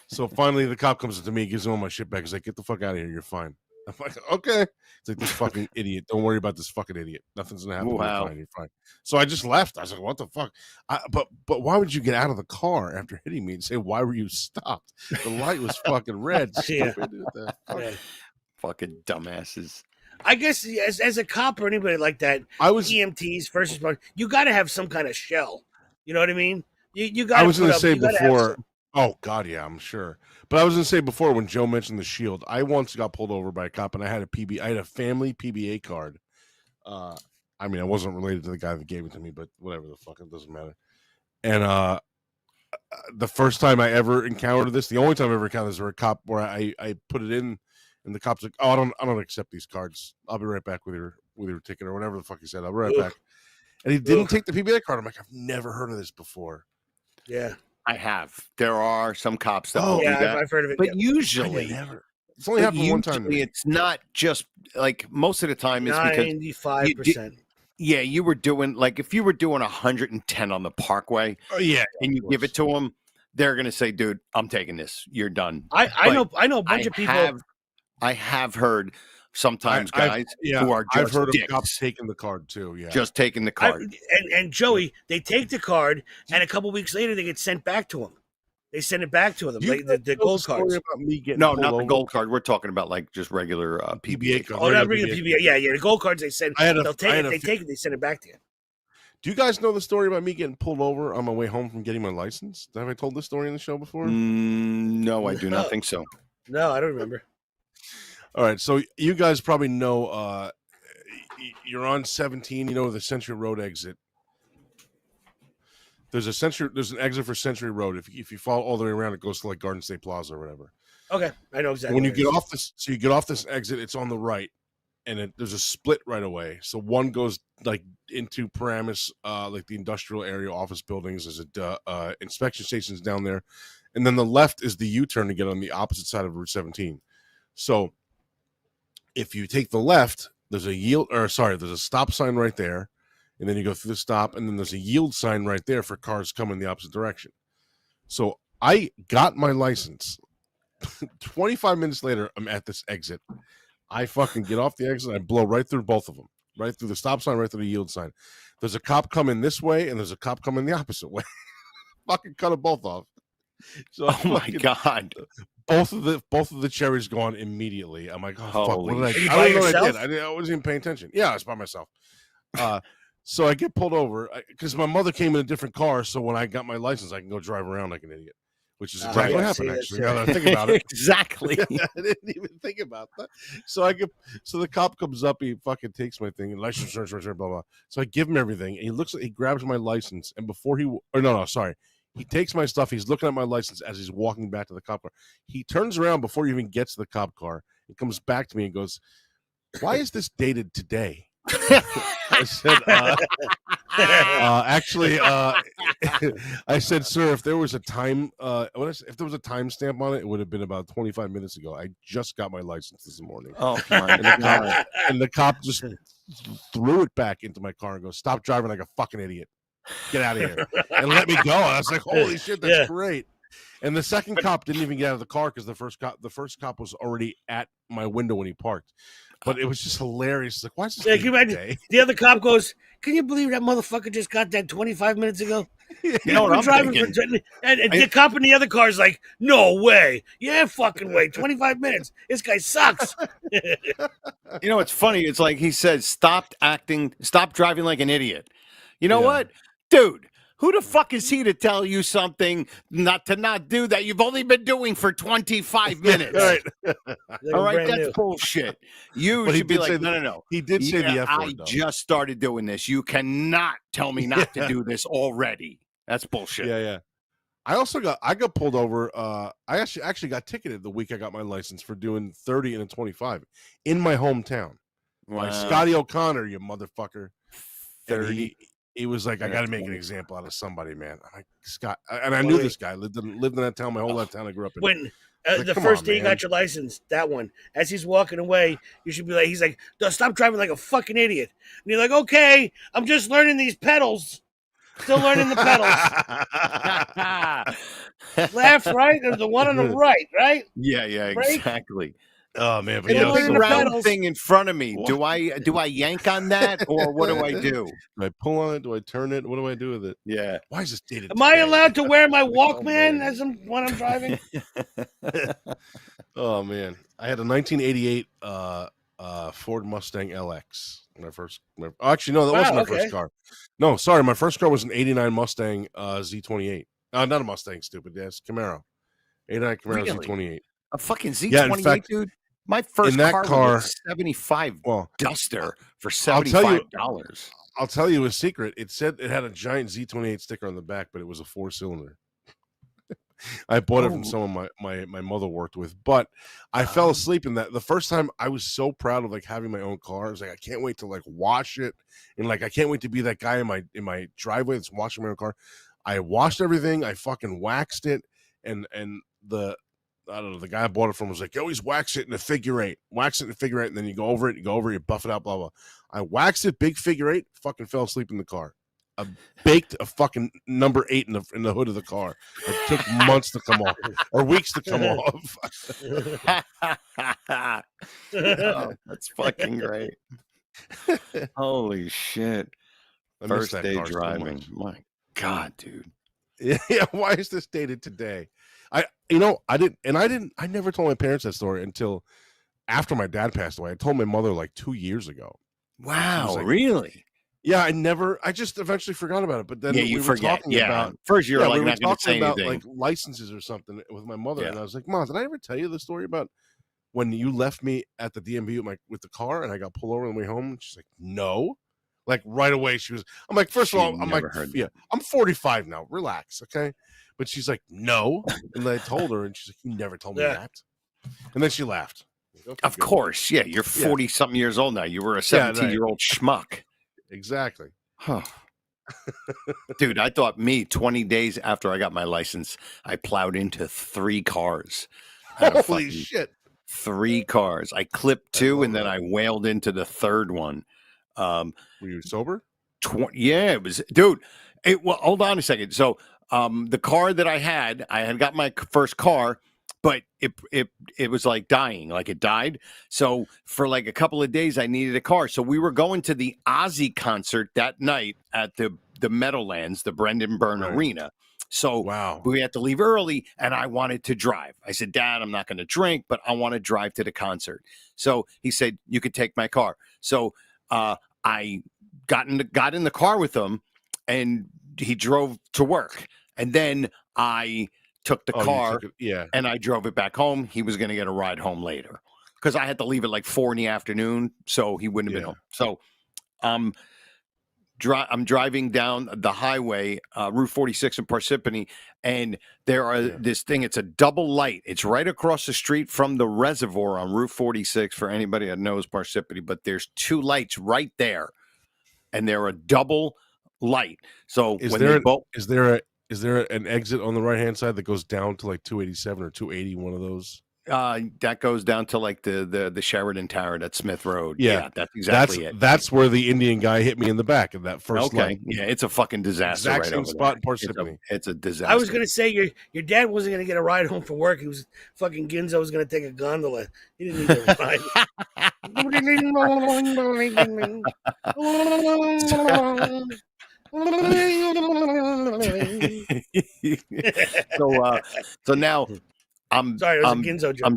So finally the cop comes up to me, gives him all my shit back. He's like, get the fuck out of here. You're fine. I'm like, okay. It's like, this fucking idiot. Don't worry about this fucking idiot. Nothing's gonna happen. Wow. You're fine. You're fine. So I just left. I was like, what the fuck? But why would you get out of the car after hitting me and say, why were you stopped? The light was fucking red. Yeah. Stupid. What the fuck? Yeah. Fucking dumbasses. I guess as a cop or anybody like that, EMTs, first responders, you got to have some kind of shell. You know what I mean? You got. I was going to say before. Oh God, yeah, I'm sure. But I was going to say before, when Joe mentioned the shield, I once got pulled over by a cop, and I had a family PBA card. I mean, I wasn't related to the guy that gave it to me, but whatever the fuck, it doesn't matter. And the first time I ever encountered this, the only time I ever encountered this, where a cop, where I put it in, and the cop's like, "Oh, I don't accept these cards. I'll be right back with your ticket," or whatever the fuck he said. I'll be right back. And he didn't take the PBA card. I'm like, I've never heard of this before. Yeah, I have. There are some cops that will do that. I've heard of it. But usually, it's only happened one time. It's not just like most of the time. It's because 95%. Yeah, you were doing like if you were doing 110 on the Parkway. Oh yeah, and you give it to them, they're gonna say, "Dude, I'm taking this. You're done." I know a bunch of people. I have heard sometimes guys who are just I've heard dicks, of cops taking the card too. Yeah, just taking the card. And Joey, they take the card, and a couple weeks later they get sent back to them. They send it back to them, like the gold cards. No, not the gold card. We're talking about like just regular PBA cards. Oh, not regular PBA. Yeah, the gold cards they send. They'll take it. They take it. They send it back to you. Do you guys know the story about me getting pulled over on my way home from getting my license? Have I told this story in the show before? No, I do not think so. No, I don't remember. All right, so you guys probably know you're on 17. You know the Century Road exit. There's an exit for Century Road. If you follow all the way around, it goes to like Garden State Plaza or whatever. Okay, I know exactly. When you get off this, so you get off this exit, it's on the right, and there's a split right away. So one goes like into Paramus, like the industrial area, office buildings. There's a inspection stations down there, and then the left is the U-turn to get on the opposite side of Route 17. So if you take the left, there's a stop sign right there, and then you go through the stop, and then there's a yield sign right there for cars coming the opposite direction. So I got my license. 25 minutes later, I'm at this exit. I fucking get off the exit. I blow right through both of them, right through the stop sign, right through the yield sign. There's a cop coming this way, and there's a cop coming the opposite way. Fucking cut them both off. So oh my god! Both of the cherries gone immediately. I'm like, oh fuck! What did I do? I don't know what I did. I wasn't even paying attention. Yeah, I was by myself. So I get pulled over because my mother came in a different car. So when I got my license, I can go drive around like an idiot, which is exactly what happened. Actually, now that I think about it, exactly. I didn't even think about that. So the cop comes up, he fucking takes my thing, license, blah blah. So I give him everything, and he grabs my license, and before he takes my stuff. He's looking at my license as he's walking back to the cop car. He turns around before he even gets to the cop car and comes back to me and goes, "Why is this dated today?" I said, actually, I said, "Sir, if there was a time, if there was a timestamp on it, it would have been about 25 minutes ago. I just got my license this morning." Oh my god! And the cop just threw it back into my car and goes, "Stop driving like a fucking idiot. Get out of here," and let me go. And I was like, "Holy shit, that's great!" And the second cop didn't even get out of the car because the first cop was already at my window when he parked. But it was just hilarious. It's like, why is this? Yeah, can you imagine? The other cop goes, "Can you believe that motherfucker just got that 25 minutes ago?" You know what I'm driving thinking? And the cop in the other car is like, "No way! Yeah, fucking way! 25 minutes. This guy sucks." You know, it's funny. It's like he said, stop driving like an idiot. You know what? Dude, who the fuck is he to tell you something not do that you've only been doing for 25 minutes? Right. All right, that's bullshit. You should be like, no. He did say the F word, I just started doing this. You cannot tell me not to do this already. That's bullshit. Yeah. I got pulled over. I actually got ticketed the week I got my license for doing 30 and a 25 in my hometown. Wow. By Scotty O'Connor, you motherfucker. 30. he was like, I got to make an example out of somebody, man. I'm like, Scott, and I knew this guy lived in that town, my whole that town I grew up in. When Like, the come first on, day you man. got your license, that one, as he's walking away, you should be like, he's like, stop driving like a fucking idiot. And you're like, okay, I'm just learning these pedals. Still learning the pedals. Left, right, and the one on the right, right? Yeah, Brake. exactly. Oh man, but Still yeah, The learning big the round pedals. thing in front of me. Do I yank on that, or what do I do? do I pull on it? Do I turn it? What do I do with it? Yeah. Why is this dated? Am I today? allowed to wear my Walkman man. when I'm driving? Oh man, I had a 1988 Ford Mustang LX. Actually, no, that wasn't my first car. No, sorry, my first car was an '89 Mustang Z28. Not a Mustang, stupid. Yes, Camaro. '89 Camaro Z28. A fucking Z28, Yeah, in fact, dude. My first car was a 75 Duster for $75. I'll tell you a secret. It said it had a giant Z28 sticker on the back, but it was a 4-cylinder. I bought it from someone my mother worked with, but I fell asleep in that. The first time I was so proud of like having my own car. I was like, I can't wait to like wash it, and like I can't wait to be that guy in my driveway that's washing my own car. I washed everything. I fucking waxed it, and the I don't know, the guy I bought it from was like, you always wax it in a figure eight. Wax it in a figure eight, and then you go over it, you buff it out, blah, blah. I waxed it, big figure eight, fucking fell asleep in the car. I baked a fucking number 8 in the hood of the car. It took months to come off, or weeks to come off. Oh, that's fucking great. Holy shit. First day driving. My God, dude. Yeah, why is this dated today? I never told my parents that story until after my dad passed away. I told my mother like 2 years ago. Wow, like, really? Yeah, I just eventually forgot about it. But then you forget. About first you're like we not going to say about anything. like licenses or something with my mother, and I was like, Mom, did I ever tell you the story about when you left me at the DMV with the car and I got pulled over on the way home? And she's like, no. Like right away, I'm like, first of all, I'm like, yeah, I'm 45 now. Relax, okay? But she's like, no. And I told her, and she's like, you never told me that. And then she laughed. Like, okay, of course, yeah. You're 40-something years old now. You were a 17-year-old schmuck. Exactly. Huh. Dude, I thought 20 days after I got my license, I plowed into 3 cars. Holy shit. 3 cars. I clipped 2, and then I wailed into the 3rd one. Were you sober? Yeah, it was, dude. Well, hold on a second. So, the car that I had got my first car, but it was like dying, like it died. So for like a couple of days, I needed a car. So we were going to the Ozzy concert that night at the Meadowlands, the Brendan Byrne Arena. So we had to leave early, and I wanted to drive. I said, Dad, I'm not going to drink, but I want to drive to the concert. So he said, you could take my car. So I got in the car with him, and he drove to work. And then I took the car and I drove it back home. He was going to get a ride home later because I had to leave at like 4 p.m, so he wouldn't have been home. So I'm driving down the highway, Route 46 in Parsippany, and there are this thing. It's a double light. It's right across the street from the reservoir on Route 46 for anybody that knows Parsippany, but there's 2 lights right there, and they're a double light. So is there an exit on the right hand side that goes down to like 287 or 280? One of those. That goes down to like the Sheridan Tower at Smith Road. Yeah, that's exactly it. That's where the Indian guy hit me in the back of that first light. Yeah, it's a fucking disaster. Exact same spot in Parsippany. It's a disaster. I was gonna say your dad wasn't gonna get a ride home from work. He was fucking Ginzo was gonna take a gondola. He didn't need a ride. So now I'm Ginzo joke. I'm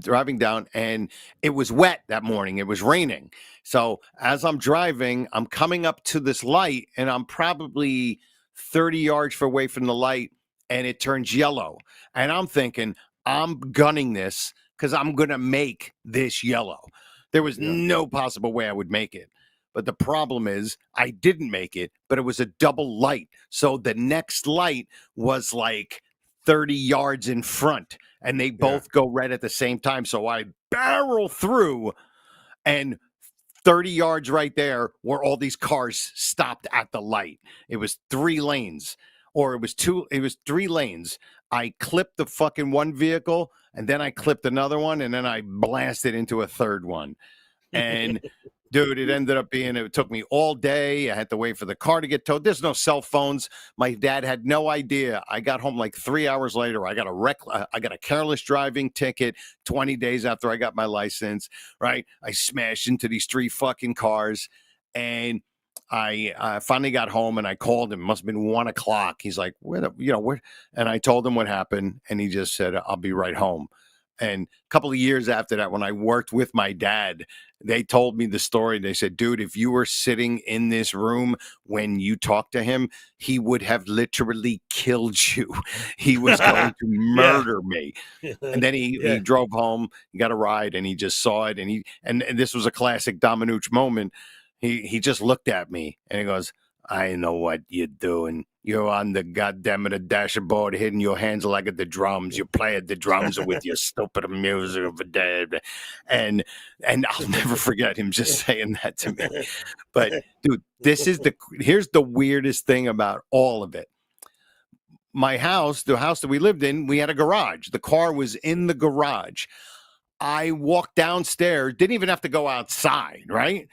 driving down, and it was wet that morning. It was raining. So as I'm driving, I'm coming up to this light, and I'm probably 30 yards away from the light, and it turns yellow. And I'm thinking, I'm gunning this because I'm going to make this yellow. There was no possible way I would make it. But the problem is I didn't make it, but it was a double light. So the next light was like 30 yards in front, and they both go red at the same time. So I barrel through, and 30 yards right there where all these cars stopped at the light. It was 3 lanes, or it was 3 lanes. I clipped the fucking one vehicle, and then I clipped another one, and then I blasted into a third one. And dude, it ended up being, it took me all day. I had to wait for the car to get towed. There's no cell phones. My dad had no idea. I got home like 3 hours later. I got a careless driving ticket 20 days after I got my license, right? I smashed into these 3 fucking cars, and I finally got home, and I called him. It must have been 1 o'clock. He's like, where? And I told him what happened, and he just said, I'll be right home. And a couple of years after that, when I worked with my dad, they told me the story. They said, dude, if you were sitting in this room when you talked to him, he would have literally killed you. He was going to murder me. And then he drove home, he got a ride, and he just saw it. And this was a classic Dominucci moment. He just looked at me and he goes, I know what you're doing. You're on the goddamn dashboard, hitting your hands like at the drums. You play at the drums with your stupid music over there. And I'll never forget him just saying that to me. But dude, here's the weirdest thing about all of it. My house, the house that we lived in, we had a garage. The car was in the garage. I walked downstairs, didn't even have to go outside, right?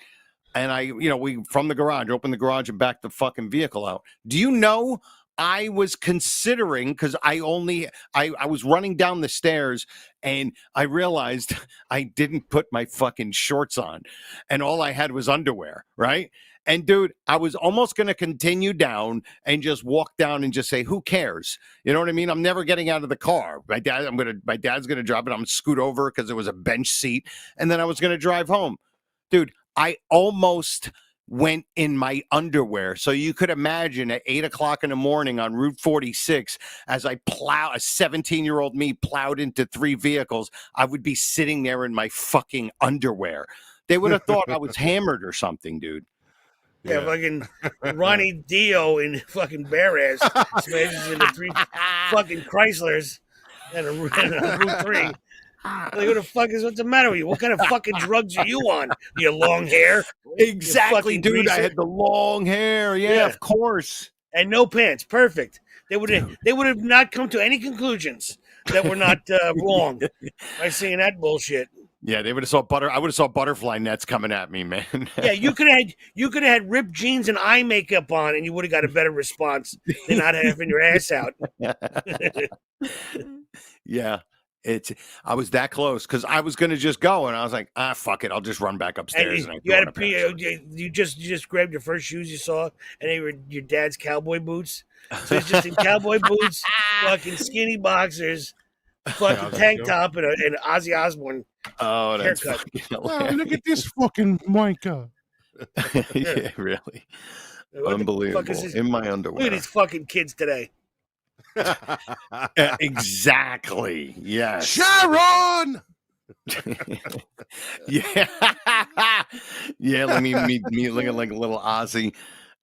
And we from the garage, opened the garage and backed the fucking vehicle out. Do you know, I was considering, because I was running down the stairs and I realized I didn't put my fucking shorts on and all I had was underwear, right? And dude, I was almost going to continue down and just walk down and just say, who cares? You know what I mean? I'm never getting out of the car. My dad's going to drop it. I'm going to scoot over because it was a bench seat. And then I was going to drive home. Dude, I almost went in my underwear. So you could imagine at 8 o'clock in the morning on Route 46, as a 17-year-old me plowed into 3 vehicles, I would be sitting there in my fucking underwear. They would have thought I was hammered or something, dude. Yeah, fucking Ronnie Dio in fucking bare ass smashes into 3 fucking Chryslers and a Route 3. Like, what's the matter with you? What kind of fucking drugs are you on? Your long hair? Exactly, dude. Greaser? I had the long hair. Yeah, of course. And no pants. Perfect. They would have not come to any conclusions that were not wrong by seeing that bullshit. Yeah, they would have saw I would have saw butterfly nets coming at me, man. Yeah, you could have had ripped jeans and eye makeup on, and you would have got a better response than not having your ass out. Yeah. I was that close because I was going to just go, and I was like, fuck it, I'll just run back upstairs. And you had a you just grabbed your first shoes you saw, and they were your dad's cowboy boots. So it's just in cowboy boots, fucking skinny boxers, fucking tank top, and an Ozzy Osbourne haircut. Look at this fucking Micah. Yeah, really. Unbelievable. In my underwear. Look at these fucking kids today. Exactly. Yes. Sharon. Yeah. Yeah. Let me looking like a little Ozzy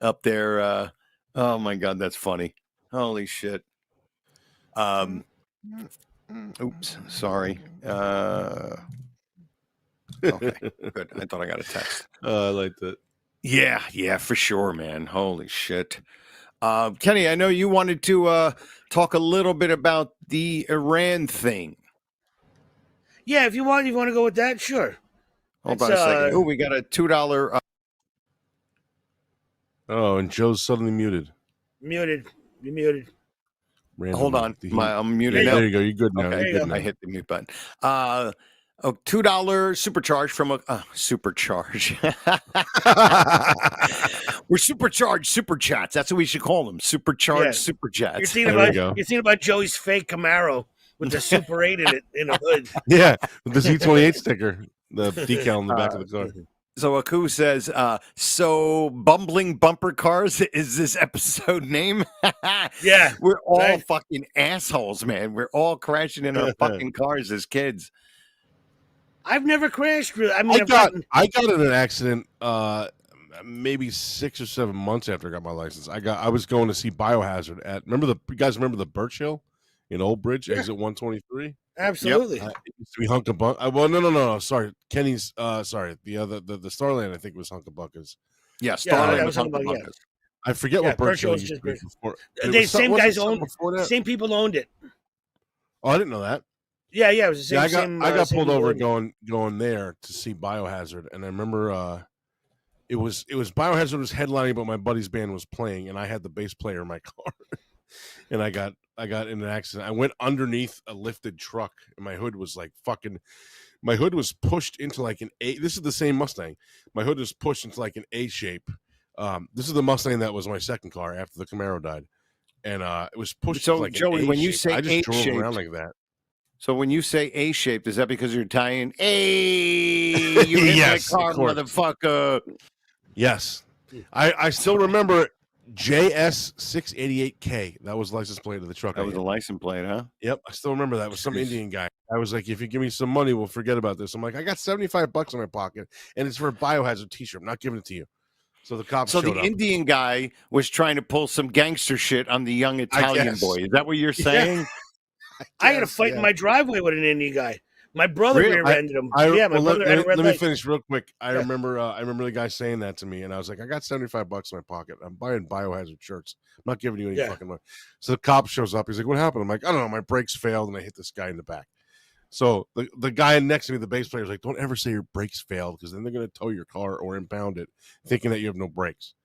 up there. Oh my God, that's funny. Holy shit. Oops. Sorry. Okay. Good. I thought I got a text. I like that. Yeah, for sure, man. Holy shit. Kenny, I know you wanted to talk a little bit about the Iran thing. Yeah, if you want to go with that, sure. Hold on a second. Oh, we got a $2. Oh, and Joe's suddenly muted. You're muted. Random. Hold on. I'm muted now. There you go. You're good now. Okay, You're good now. I hit the mute button. $2 supercharge from a supercharge. We're supercharged super chats. That's what we should call them. Supercharged super chats. You're thinking about Joey's fake Camaro with the Super 8 in it in the hood. Yeah, with the Z28 sticker, the decal on the back of the car. So Aku says, so bumbling bumper cars is this episode name? Yeah. We're all fucking assholes, man. We're all crashing in our fucking cars as kids. I've never crashed. I got in an accident maybe 6 or 7 months after I got my license. I was going to see Biohazard at you guys remember the Birch Hill in Old Bridge, exit 123. Absolutely. It used to be Hunkabunk. Well, no. Sorry, Kenny's. Sorry, the Starland I think was Hunkabucka's. Yeah, Starland was Hunkabucka's. Hunkabucka's. I forget what Birchill used to be before. The same guys owned. Same people owned it. Oh, I didn't know that. Yeah, it was the same. I got pulled over going there to see Biohazard, and I remember it was Biohazard was headlining, but my buddy's band was playing, and I had the bass player in my car, and I got in an accident. I went underneath a lifted truck, and my hood was like fucking. My hood was pushed into like an A. This is the same Mustang. My hood was pushed into like an A shape. This is the Mustang that was my second car after the Camaro died, and it was pushed. So, like Joey, when you say I just drove A-shaped, around like that. So when you say A-shaped, is that because you're Italian? Hey, you hit Yes, my car, motherfucker. Yes. I still remember JS688K. That was the license plate of the truck. That was a license plate, huh? Yep. I still remember that. It was some Indian guy. I was like, if you give me some money, we'll forget about this. I'm like, I got $75 in my pocket, and it's for a Biohazard t-shirt. I'm not giving it to you. So the cops showed up. Indian guy was trying to pull some gangster shit on the young Italian boy. Is that what you're saying? I had a fight in my driveway with an Indian guy. My brother rear-ended him. Let me finish real quick. I remember the guy saying that to me, and I was like, I got $75 in my pocket. I'm buying Biohazard shirts. I'm not giving you any fucking money. So the cop shows up. He's like, what happened? I'm like, I don't know. My brakes failed, and I hit this guy in the back. So the guy next to me, the bass player, is like, don't ever say your brakes failed, because then they're going to tow your car or impound it, thinking that you have no brakes.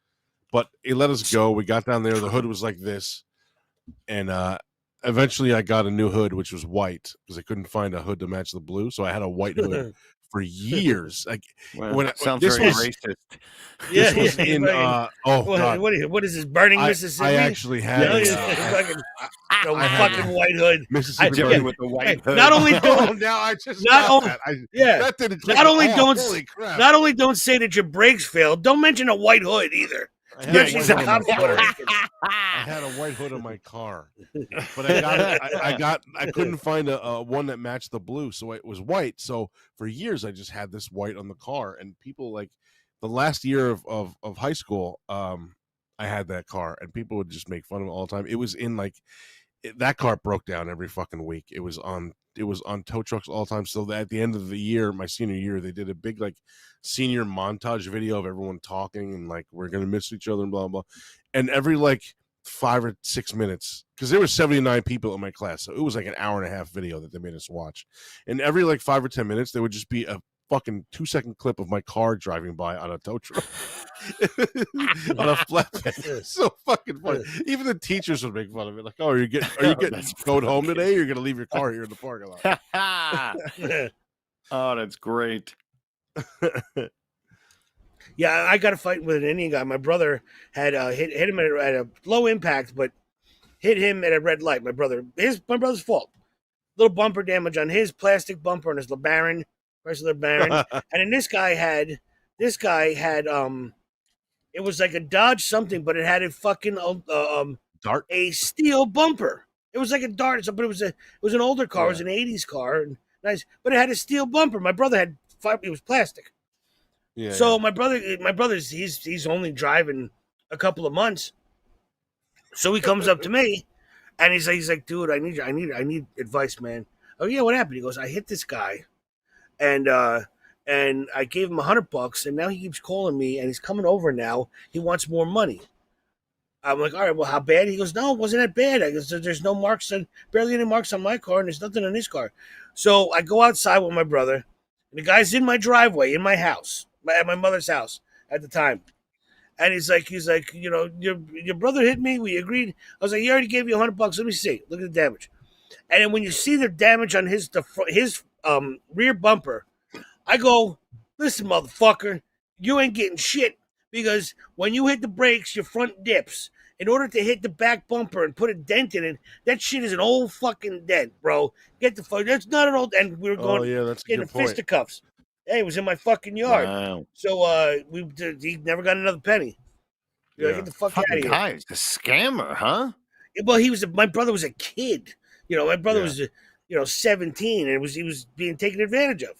But he let us go. We got down there. The hood was like this, and eventually I got a new hood, which was white, because I couldn't find a hood to match the blue. So I had a white hood for years. Like, sounds very racist. This was in God. What is this, Burning Mississippi? I actually had fucking white hood. Mississippi Burning with the white hood. Not only don't not only don't say that your brakes failed, don't mention a white hood either. I had a white hood on my car, but I couldn't find a one that matched the blue, so it was white. So for years I just had this white on the car, and people, like, the last year of high school, I had that car, and people would just make fun of it all the time. It was in that car broke down every fucking week. It was on tow trucks all the time. So that at the end of the year, my senior year, they did a big senior montage video of everyone talking and we're gonna miss each other and blah blah. And every 5 or 6 minutes, because there were 79 people in my class, so it was like an hour and a half video that they made us watch. And every 5 or 10 minutes, there would just be a fucking 2-second clip of my car driving by on a tow truck on a flatbed. So fucking funny. Even the teachers would make fun of it. Like, oh, are you getting going home today? Or you're gonna leave your car here in the parking lot? Oh, that's great. Yeah, I got a fight with an Indian guy. My brother had hit him at a low impact, but hit him at a red light. My brother's fault. Little bumper damage on his plastic bumper and his LeBaron. And then this guy had it was like a Dodge something, but it had a fucking Dart, a steel bumper. It was like a Dart, but it was an older car. It was an 80s car, and nice, but it had a steel bumper. My brother had it was plastic. Yeah. So my brother's he's only driving a couple of months. So he comes up to me, and he's like, dude, I need advice, man. Oh yeah, what happened? He goes, I hit this guy. And I gave him $100, and now he keeps calling me, and he's coming over now. He wants more money. I'm like, all right, well, how bad? He goes, no, it wasn't that bad. I guess there's no marks, barely any marks on my car, and there's nothing on his car. So I go outside with my brother, and the guy's in my driveway, in my house, at my mother's house at the time. And he's like, you know, your brother hit me. We agreed. I was like, he already gave you $100. Let me see. Look at the damage. And then when you see the damage on his rear bumper, I go, listen, motherfucker, you ain't getting shit, because when you hit the brakes, your front dips. In order to hit the back bumper and put a dent in it, that shit is an old fucking dent, bro. Get the fuck. That's not an old. And we were going. Oh yeah, that's getting a good point. fisticuffs. Hey, it was in my fucking yard. Wow. So he never got another penny. Yeah. Get the fuck out of here. Guy is a scammer, huh? Well, my brother was a kid. You know, my brother was 17, and he was being taken advantage of.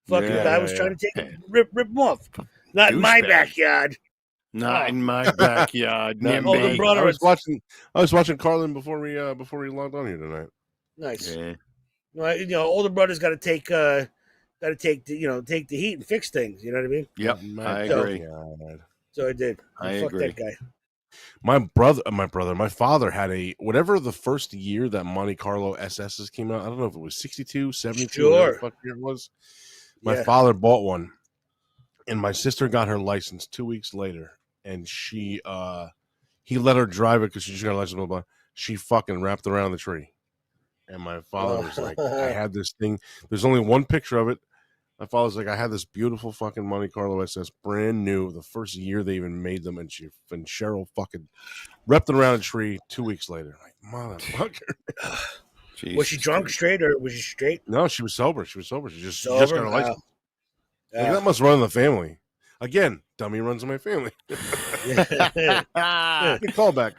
Fucking guy was trying to rip him off. Not in my backyard. Not in my backyard. The brother I was watching Carlin before we logged on here tonight. Nice. Yeah. Well, older brothers got to take take the heat and fix things. You know what I mean? Yep, I So- agree. So I did. I Fuck agree. that guy. My father had whatever the first year that Monte Carlo SSs came out. I don't know if it was 62, 72, whatever the fuck year it was. My father bought one, and my sister got her license 2 weeks later, and he let her drive it because she just got a license. Blah, blah. She fucking wrapped around the tree, and my father was like, "I had this thing." There's only one picture of it. My father's like, I had this beautiful fucking Monte Carlo SS, brand new, the first year they even made them, and Cheryl fucking wrapped it around a tree 2 weeks later. Like, motherfucker. Was she drunk straight or was she straight? No, she was sober. She just Sober? got her license. Yeah. Like, that must run in the family. Again, dummy runs in my family. Good callback.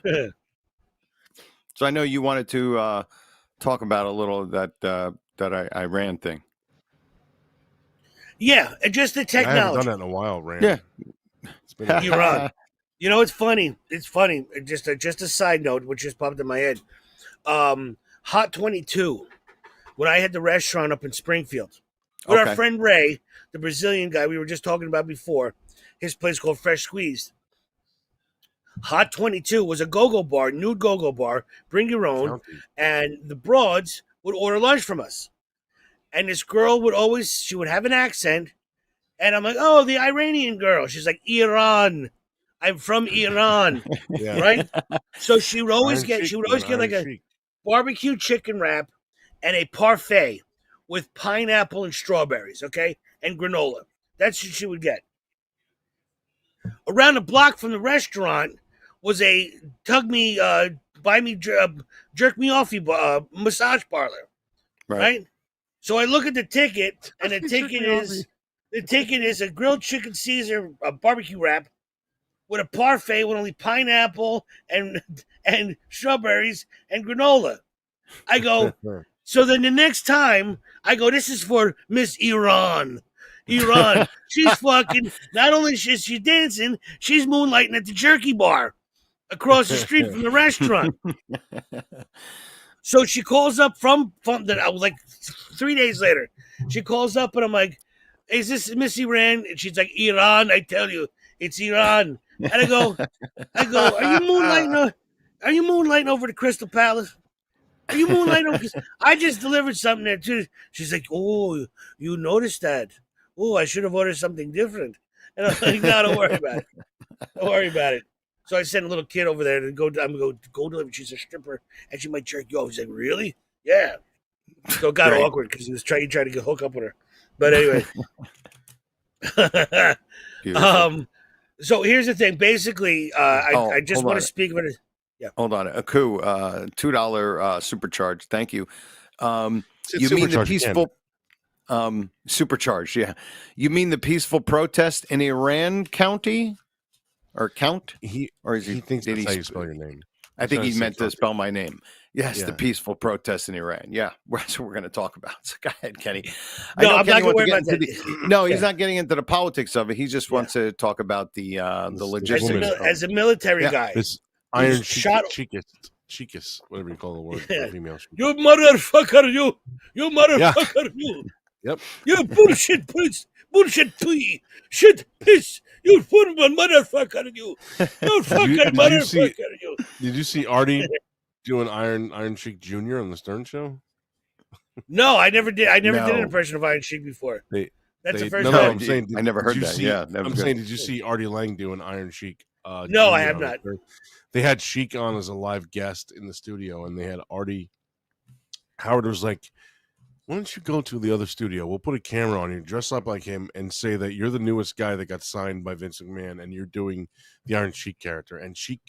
So I know you wanted to talk about a little that Iran thing. Yeah, and just the I haven't technology. done that in a while, Rand. Yeah. It's been a Iran. It's funny. It's funny. Just a side note, which just popped in my head. Hot 22. When I had the restaurant up in Springfield, with our friend Ray, the Brazilian guy we were just talking about before, his place called Fresh Squeezed. Hot 22 was a go-go bar, nude go-go bar, bring your own, and the broads would order lunch from us. And this girl she would have an accent, and I'm like, oh, the Iranian girl. She's like, Iran. I'm from Iran, right? So she would always get like a barbecue chicken wrap and a parfait with pineapple and strawberries, okay, and granola. That's what she would get. Around the block from the restaurant was a jerk me off massage parlor, right? So I look at the ticket, and the ticket is a grilled chicken Caesar barbecue wrap with a parfait with only pineapple and strawberries and granola. I go, so then the next time I go, this is for Miss Iran. She's fucking, not only is she dancing, she's moonlighting at the jerky bar across the street from the restaurant. So she calls up from like 3 days later. She calls up and I'm like, is this Miss Iran? And she's like, Iran, I tell you, it's Iran. And I go, are you moonlighting over the Crystal Palace? Are you moonlighting over? I just delivered something there too. She's like, oh, you noticed that? Oh, I should have ordered something different. And I'm like, no, don't worry about it. Don't worry about it. So I sent a little kid over there to go deliver. She's a stripper, and she might jerk you off. He's like, really? Yeah. So it got awkward because he tried to hook up with her. But anyway. So here's the thing. Basically, I just want to speak of it. Yeah. Hold on. Aku, $2 supercharge. Thank you. You mean the peaceful supercharged? Yeah. You mean the peaceful protest in Iran County? Or count? He thinks that's how you spell your name. I think he meant to spell my name. Yes, the peaceful protest in Iran. Yeah, that's what we're going to talk about. So go ahead, Kenny. No, I'm not going to worry about that. No, he's not getting into the politics of it. He just wants to talk about the logistics. As a military guy, this iron cheekist, whatever you call the word. Female. You motherfucker, you motherfucker, you. Yep. You bullshit pee, shit piss. You fucking motherfucker, you. You fucking motherfucker, you. Did you see Artie doing Iron Sheik Jr. on the Stern Show? No, I never did. I never did an impression of Iron Sheik before. That's the first time. I'm saying, I never heard that. I'm saying, did you see Artie Lang doing Iron Sheik? No, I have not. They had Sheik on as a live guest in the studio, and they had Artie. Howard was like, why don't you go to the other studio? We'll put a camera on you, dress up like him, and say that you're the newest guy that got signed by Vince McMahon, and you're doing the Iron Sheik character. And Sheik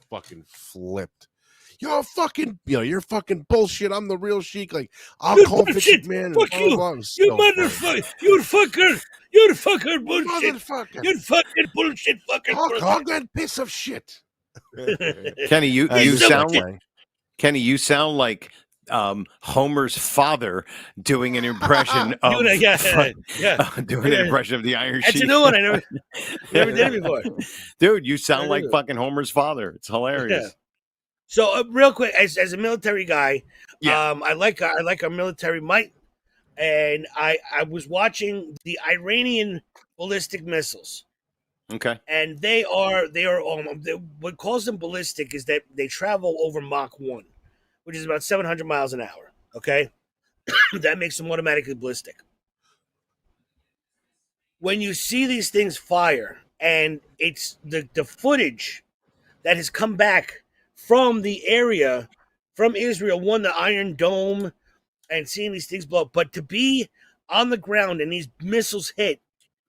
fucking flipped. You're fucking bullshit. I'm the real Sheik. Like, I'll call Vince McMahon. Fuck you. You motherfucker. You're fucker. You're fucker bullshit. Motherfucker. You're fucking bullshit fucking Hog that piece of shit. Kenny, you sound like Homer's father doing an impression of doing an impression of the Iron Sheik. That's a new one. I never did it before. Dude, you sound like fucking Homer's father. It's hilarious. Yeah. So real quick, as a military guy, Yeah. I like our military might, and I was watching the Iranian ballistic missiles, Okay. and what calls them ballistic is that they travel over Mach 1, which is about 700 miles an hour. Okay, that makes them automatically ballistic. When you see these things fire, and it's the footage that has come back from the area, from Israel, one, the Iron Dome, and seeing these things blow up. But to be on the ground and these missiles hit,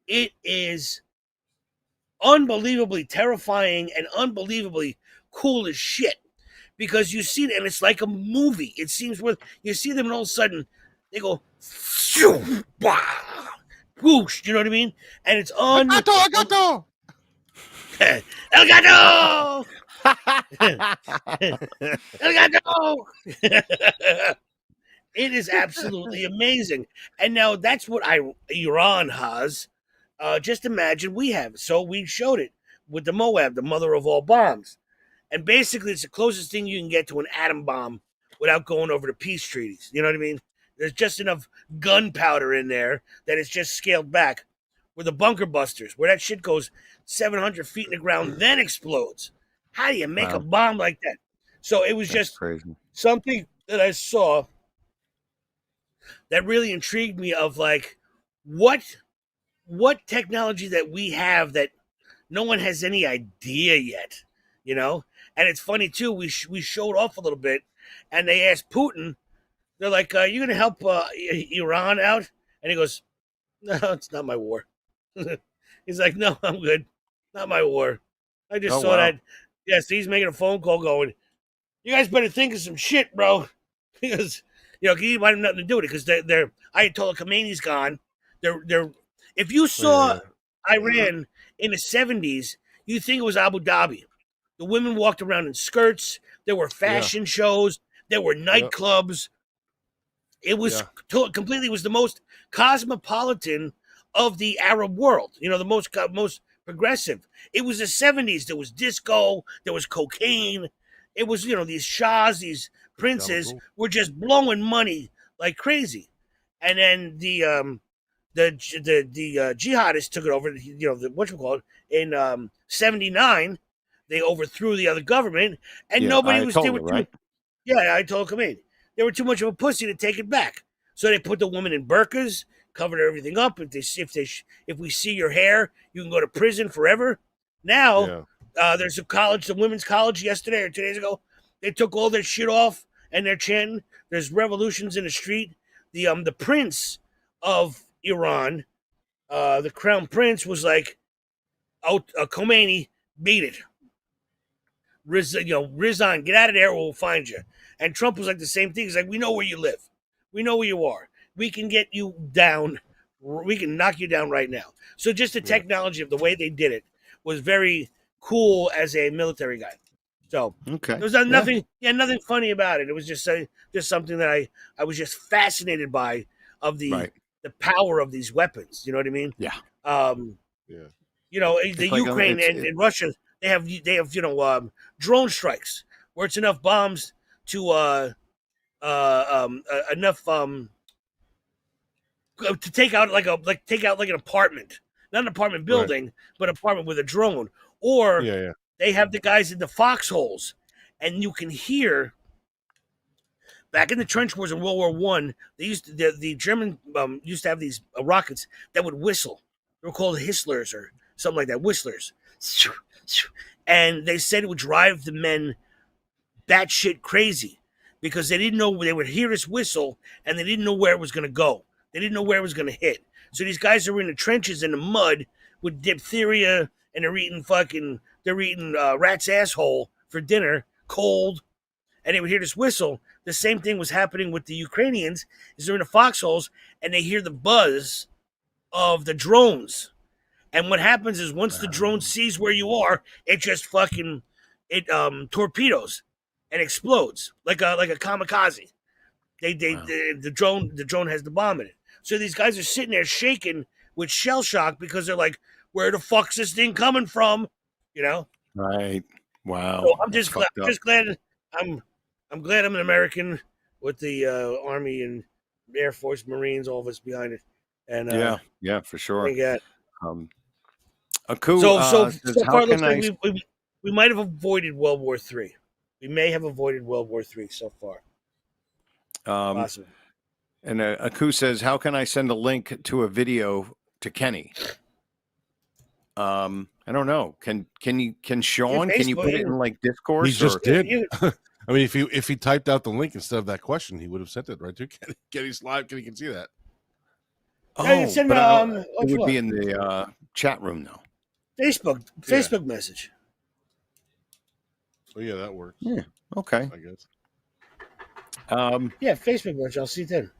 it is unbelievably terrifying and unbelievably cool as shit. Because you see it, and it's like a movie. It seems where you see them, and all of a sudden they go, whoosh, you know what I mean? And it's I El gato! El gato! It is absolutely amazing. And now that's what Iran has. Just imagine we have. So we showed it with the Moab, the mother of all bombs. And basically, it's the closest thing you can get to an atom bomb without going over the peace treaties. You know what I mean? There's just enough gunpowder in there that it's just scaled back. With the bunker busters, where that shit goes 700 feet in the ground, then explodes. How do you make a bomb like that? So it was just crazy. something that I saw that really intrigued me of like what technology that we have that no one has any idea yet, you know? And it's funny too, we showed off a little bit, and they asked Putin, they're like, you gonna help Iran out? And he goes, no, it's not my war. He's like, no, I'm good. Not my war. I just saw that. Yes, he's making a phone call going, you guys better think of some shit, bro. Because, he might have nothing to do with it, because they're Ayatollah Khomeini's gone. They're if you saw Iran in the 70s, you'd think it was Abu Dhabi. The women walked around in skirts. There were fashion shows. There were nightclubs. It was completely was the most cosmopolitan of the Arab world. The most progressive. It was the 70s. There was disco. There was cocaine. It was these shahs, these princes were just blowing money like crazy, and then the jihadists took it over. In 79, they overthrew the other government, and nobody was there. Right? Yeah, I told Khomeini. They were too much of a pussy to take it back. So they put the woman in burqas, covered everything up. If we see your hair, you can go to prison forever. Now, there's a college, the women's college yesterday or 2 days ago. They took all their shit off and they're chanting. There's revolutions in the street. The prince of Iran, the crown prince, was like, Khomeini, beat it. Resign, get out of there, or we'll find you. And Trump was like the same thing. He's like, we know where you live. We know where you are. We can get you down. We can knock you down right now. So just the technology of the way they did it was very cool as a military guy. So there was nothing funny about it. It was just something that I was just fascinated by, of the power of these weapons. You know what I mean? Yeah. The Ukraine and Russia, they have drone strikes where it's enough bombs to to take out an apartment, not an apartment building, but an apartment with a drone. Or they have the guys in the foxholes, and you can hear. Back in the trench wars in World War One, the German used to have these rockets that would whistle. They were called Hisslers or something like that, whistlers. And they said it would drive the men batshit crazy, because they didn't know, they would hear this whistle and they didn't know where it was going to go. They didn't know where it was going to hit. So these guys are in the trenches in the mud with diphtheria, and they're eating rat's asshole for dinner, cold, and they would hear this whistle. The same thing was happening with the Ukrainians. Is they're in the foxholes and they hear the buzz of the drones. And what happens is, once the drone sees where you are, it just torpedoes and explodes like a kamikaze. The drone has the bomb in it. So these guys are sitting there shaking with shell shock, because they're like, where the fuck's this thing coming from? Right. Wow. So I'm glad I'm an American. with the Army and Air Force, Marines, all of us behind it. And yeah, for sure. Aku, so far, it looks like we might have avoided World War III. We may have avoided World War III so far. Possible. And Aku says, "How can I send a link to a video to Kenny?" I don't know. Can Sean? Can you put it in like Discord? He just did. I mean, if he typed out the link instead of that question, he would have sent it right to Kenny's live. Kenny can see that. Oh, it would be in the chat room though. Facebook message. Oh yeah, that works. Yeah. Okay. I guess. Yeah, Facebook message. I'll see it then.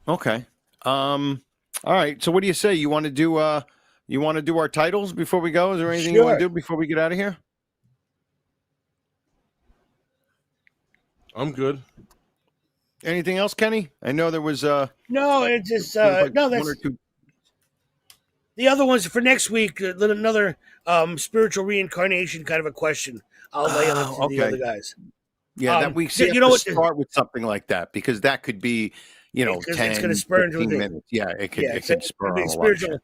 Okay. All right. So what do you say? You want to do our titles before we go? Is there anything you want to do before we get out of here? I'm good. Anything else, Kenny? I know there was no. It's just no. That's one or two. The other ones for next week. Another spiritual reincarnation kind of a question. I'll lay on to the other guys. Yeah, that we start with something like that because that could be, 10, it's going to spur into 15 minutes. Yeah, it could spur on a spiritual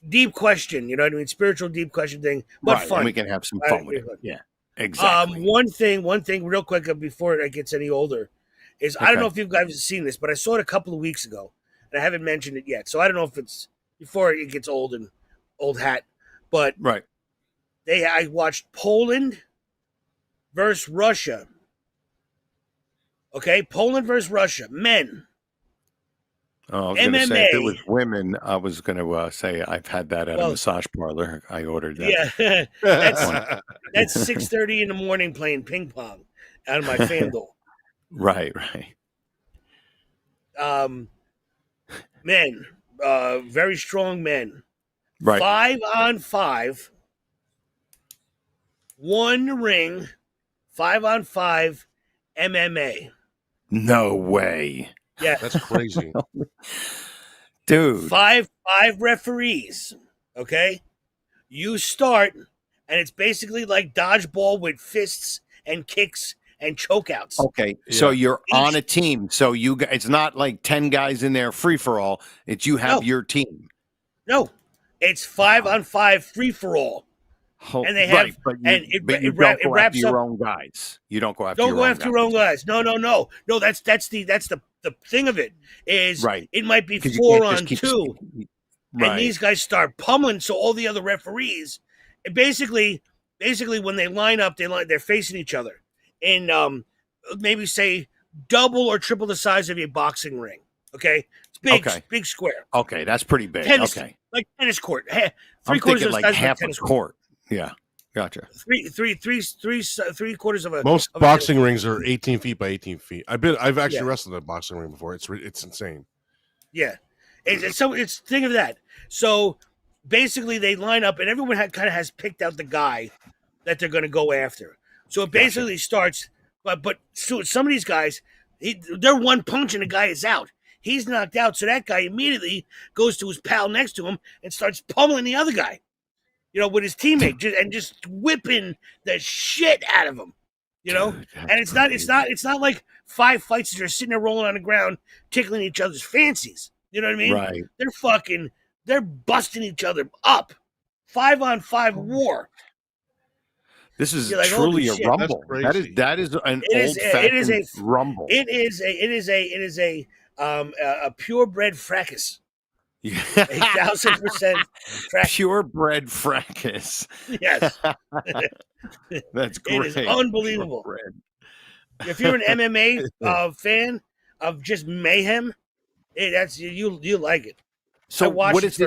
deep question. You know what I mean? Spiritual deep question thing, but fun. And we can have some fun with it. Yeah, exactly. One thing, real quick before it gets any older, is I don't know if you guys have seen this, but I saw it a couple of weeks ago, and I haven't mentioned it yet. So I don't know if it's before it gets old and old hat, but I watched Poland versus Russia. Okay, Poland versus Russia, men. Oh, I was going to say if it was women, I was going to say I've had that at a massage parlor. I ordered that. Yeah, that's 6:30 in the morning playing ping pong out of my FanDuel. Right. Men, very strong men. Right. 5-on-5, one ring, 5-on-5 MMA. No way. Yeah, that's crazy, dude. Five referees. Okay, you start, and it's basically like dodgeball with fists and kicks and chokeouts. Okay, so you're on a team. So it's not like 10 guys in there free for all. It's you have your team. No, it's 5-on-5 free for all. And they have, it wraps your up own guys. You don't go after. Don't go after your own guys. No. That's the thing of it is. It might be 4-on-2, and these guys start pummeling. So all the other referees, and basically when they line up, they're facing each other in maybe say double or triple the size of a boxing ring. Okay, it's big square. Okay, that's pretty big. Like tennis court. I'm thinking like half a court. Yeah, gotcha. Three quarters of a. Most boxing rings are 18 feet by 18 feet. I've actually wrestled in a boxing ring before. It's insane. Yeah, it's think of that. So basically, they line up, and everyone kind of has picked out the guy that they're going to go after. So it basically starts, but so some of these guys, they're one punch and the guy is out. He's knocked out, so that guy immediately goes to his pal next to him and starts pummeling the other guy. With his teammate, just whipping the shit out of him. And it's not like 5 fights that are sitting there rolling on the ground, tickling each other's fancies. You know what I mean? Right. They're busting each other up. 5-on-5 war. This is truly a rumble. That is an old-fashioned rumble. It is a purebred fracas. 1,000% purebred fracas. Yes, that's great. It is unbelievable. If you're an MMA fan of just mayhem, that's you like it. So what is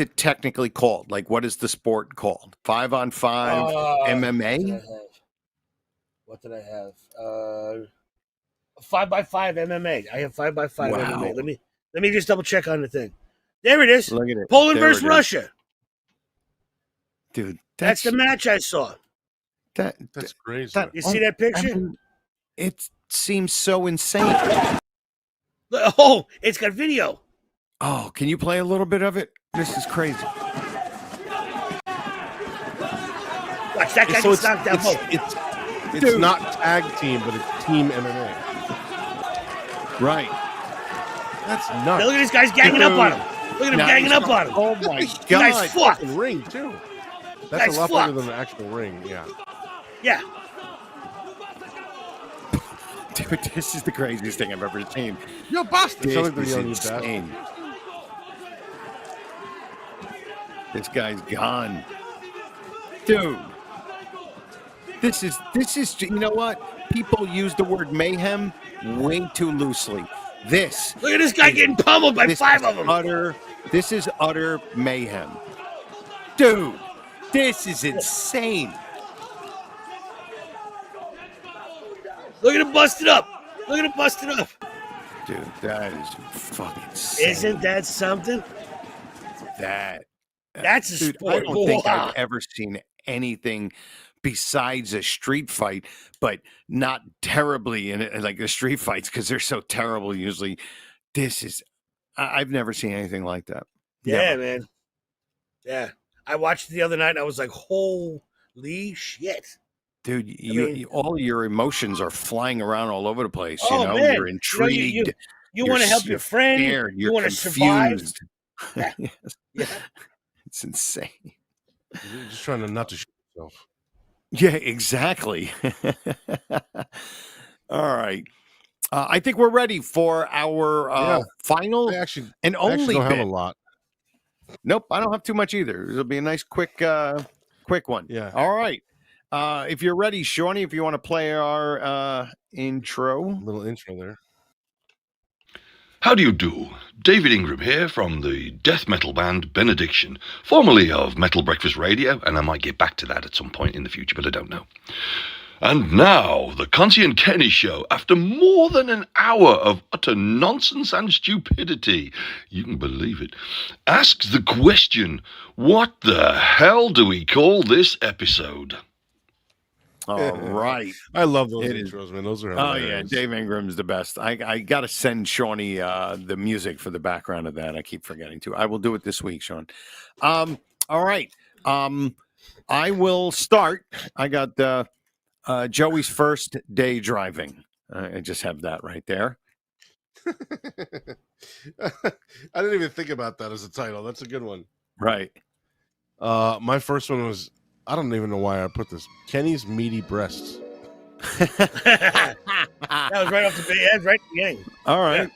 it technically called? Like, what is the sport called? 5-on-5 MMA. What did I have? 5x5 MMA. I have 5x5 MMA. Let me just double check on the thing. There it is. Look at it. Poland versus Russia. Dude, that's the match I saw. That's crazy. You see that picture? It seems so insane. Oh, it's got video. Oh, can you play a little bit of it? This is crazy. Watch, that guy gets knocked out. It's not tag team, but it's team MMA. Right. That's Now nuts. look at these guys ganging up on him. Look at him Now ganging he's- up on him. Oh my You guys God. fucked. Fucking ring too. That's Guy's a lot fucked. bigger than an actual ring. Yeah. Yeah. Dude, this is the craziest thing I've ever seen. Yo, bastard. This Sounds like they're is yelling, "You bastard." insane. This guy's gone. Dude. This is, you know what? People use the word mayhem way too loosely. This. Look at this guy getting pummeled by This 5 is of them. This is utter mayhem. Dude, this is insane. Look at him busted up. Look at him busted up. Dude, that is fucking insane. Isn't that something? That's a Dude, sport. I don't think I've ever seen anything besides a street fight, but not terribly in it, like the street fights, because they're so terrible usually. I've never seen anything like that. Yeah, Never. man. Yeah. I watched it the other night and I was like, holy shit. Dude, mean- all your emotions are flying around all over the place. Oh, you know, man. you're intrigued. You you're want to help s- your friend. scared, You you're want to survive. confused. Yeah. Yes. Yeah. It's insane. You're just trying to not to shoot yourself. Yeah, exactly. All right. I think we're ready for our final I actually and I actually only don't have bit. a lot. Nope, I don't have too much either. It'll be a nice, quick one. Yeah. All right. If you're ready, Shawnee, if you want to play our intro. Little intro there. How do you do? David Ingram here from the death metal band Benediction, formerly of Metal Breakfast Radio, and I might get back to that at some point in the future, but I don't know. And now, the Conte and Kenny Show, after more than an hour of utter nonsense and stupidity, you can believe it, asks the question, what the hell do we call this episode? All right. I love those It is- intros, man. Those are Oh, yeah. hilarious. Dave Ingram's the best. I got to send Shawnee the music for the background of that. I keep forgetting to. I will do it this week, Sean. All right. I will start. I got Joey's first day driving. I just have that right there. I didn't even think about that as a title. That's a good one. Right. My first one was, I don't even know why I put this. Kenny's meaty breasts. That was right off the bat, right at the beginning. All right.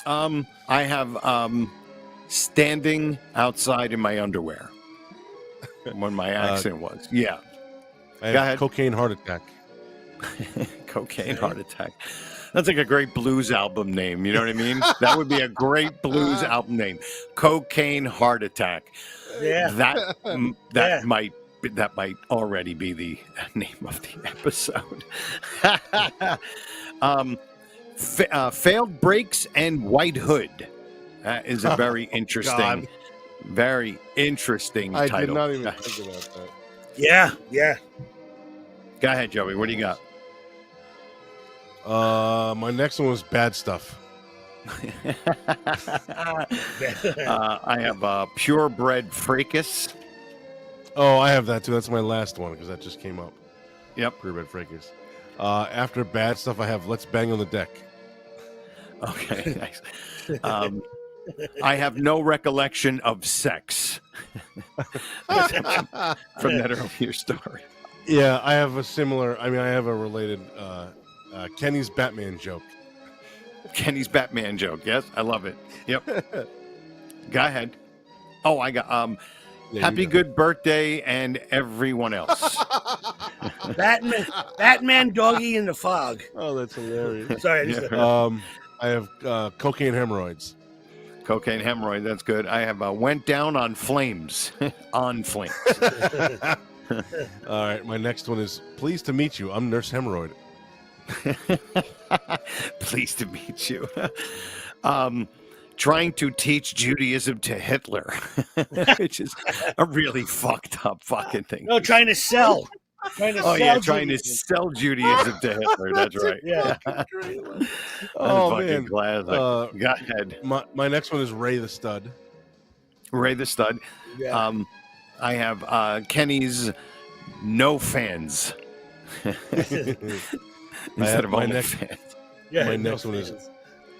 I have standing outside in my underwear when my accident was. Yeah. I Go have ahead. cocaine heart attack. Cocaine heart attack. That's like a great blues album name. You know what I mean? That would be a great blues album name. Cocaine heart attack. Yeah. That might already be the name of the episode. Failed Brakes and White Hood. That is a very interesting, God. very interesting I title. did not even think about that. Yeah. Go ahead, Joey. What do you got? My next one was bad stuff. I have purebred fracas. Oh, I have that too. That's my last one because that just came up. Yep. Pre-bed fracas. After bad stuff, I have let's bang on the deck. Okay, nice. I have no recollection of sex from that earlier story. Yeah, I have a similar. I mean, I have a related Kenny's Batman joke. Kenny's Batman joke. Yes, I love it. Yep. Go ahead. Oh, I got happy good birthday and everyone else. Batman doggy in the fog. Oh, that's hilarious. Sorry. I just, I have cocaine hemorrhoids. Cocaine hemorrhoid. That's good. I have went down on flames. On flames. All right, my next one is pleased to meet you. I'm Nurse Hemorrhoid. Pleased to meet you. Trying to teach Judaism to Hitler, which is a really fucked up fucking thing. no, trying to sell. Trying to sell Judaism to Hitler. That's right. Yeah. Oh, man. Glad. Go ahead. My next one is Ray the Stud. Ray the Stud. Yeah. I have Kenny's no fans instead of my only next- fans. Yeah, My no next one is fans.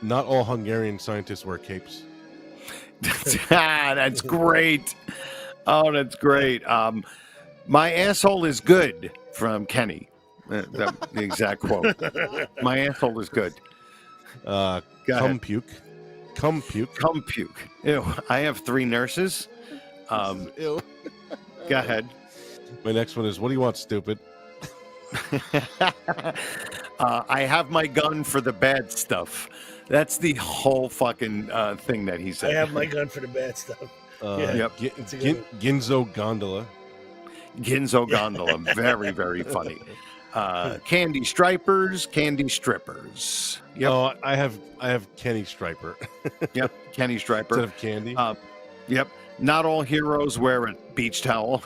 Not all Hungarian scientists wear capes. That's great. Oh, that's great. My asshole is good from Kenny. The exact quote. My asshole is good. Cum puke. Cum puke. Cum puke. Ew. I have 3 nurses. Ew. Go ahead. My next one is, what do you want, stupid? I have my gun for the bad stuff. That's the whole fucking thing that he said. I have my gun for the bad stuff. Yep. Ginzo gondola. Ginzo gondola. Very, very funny. Candy stripers, candy strippers. Yep. Oh, I have Kenny Striper. Yep. Kenny striper. Instead of candy. Yep. Not all heroes wear a beach towel.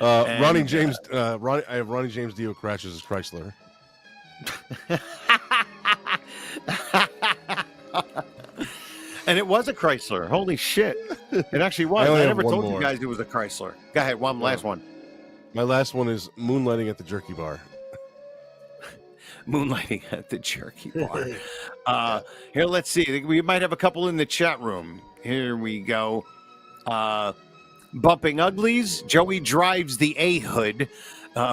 Ronnie James. I have Ronnie James Dio crashes his Chrysler. And it was a Chrysler. Holy shit! It actually was. I never told you guys it was a Chrysler. Go ahead. Last one. My last one is moonlighting at the jerky bar. Moonlighting at the jerky bar. Here, let's see. We might have a couple in the chat room. Here we go. Bumping Uglies. Joey drives the A-hood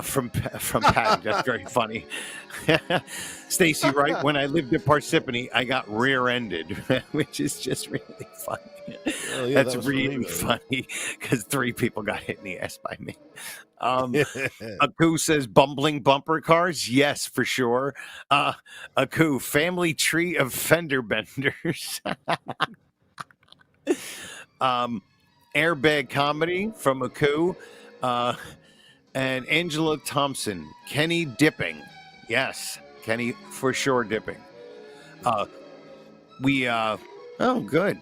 from Patty. That's very funny. Stacy Wright. When I lived in Parsippany, I got rear-ended, which is just really funny. Oh, yeah, that's really funny because 3 people got hit in the ass by me. Aku says bumbling bumper cars. Yes, for sure. Aku, family tree of fender benders. Airbag comedy from Aku. And Angela Thompson. Kenny dipping. Yes, Kenny for sure dipping. Oh, good.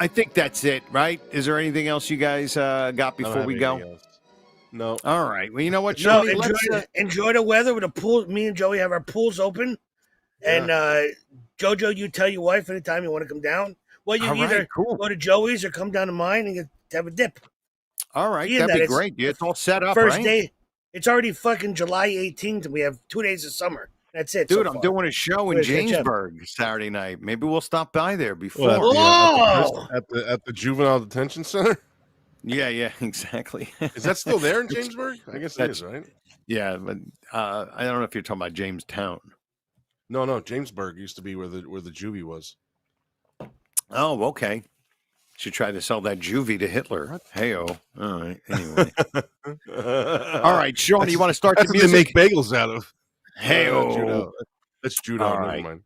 I think that's it, right? Is there anything else you guys got before we go? No. All right. Well, you know what, No, Joey? enjoy the weather with a pool. Me and Joey have our pools open. And Jojo, you tell your wife anytime you want to come down. Well, you either go to Joey's or come down to mine and have a dip. All right. That'd be great. It's all set up, first right? day. It's already fucking July 18th, and we have 2 days of summer. That's it. Dude, I'm doing a show in Jamesburg Saturday night. Maybe we'll stop by there before. At the Juvenile Detention Center? Yeah, exactly. Is that still there in Jamesburg? I guess it is, right? Yeah, but I don't know if you're talking about Jamestown. No, Jamesburg used to be where the juvie was. Oh, okay. Should try to sell that juvie to Hitler. Hey-oh. All right. Anyway. All right, Sean, you want to start the music? They make bagels out of. Hey-oh. That's judo. All Never right. mind.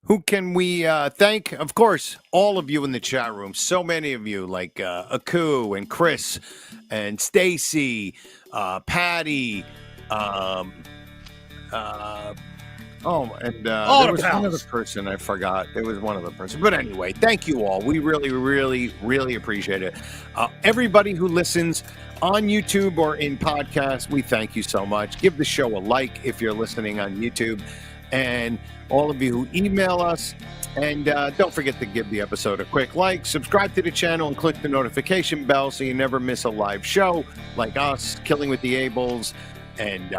Who can we thank? Of course, all of you in the chat room. So many of you, like Aku and Chris and Stacy, Patty, there was one other person I forgot. There was one other person. But anyway, thank you all. We really, really, really appreciate it. Everybody who listens on YouTube or in podcast, we thank you so much. Give the show a like if you're listening on YouTube. And all of you who email us. And don't forget to give the episode a quick like, subscribe to the channel, and click the notification bell so you never miss a live show like us, Killing with the Ables, and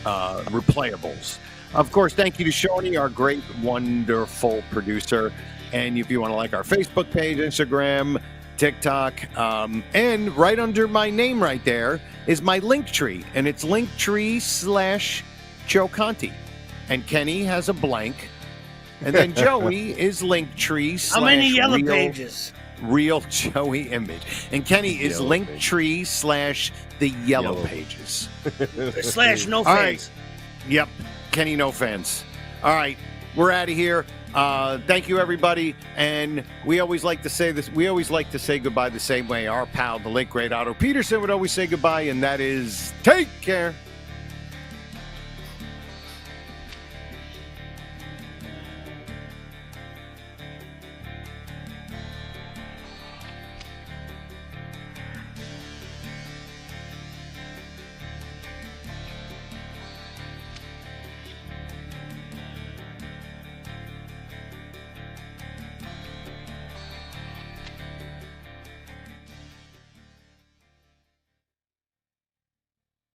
Replayables. Of course, thank you to Shawnee, our great, wonderful producer. And if you want to like our Facebook page, Instagram, TikTok, and right under my name right there is my Linktree. And it's Linktree/Joe Conte. And Kenny has a blank. And then Joey is Linktree/ How many yellow pages? Real Joey image. And Kenny is Linktree/ the yellow pages. / no fans. All right. Yep. Kenny no fans. All right. We're out of here. Thank you, everybody. And we always like to say this. We always like to say goodbye the same way our pal, the late great Otto Peterson, would always say goodbye. And that is take care.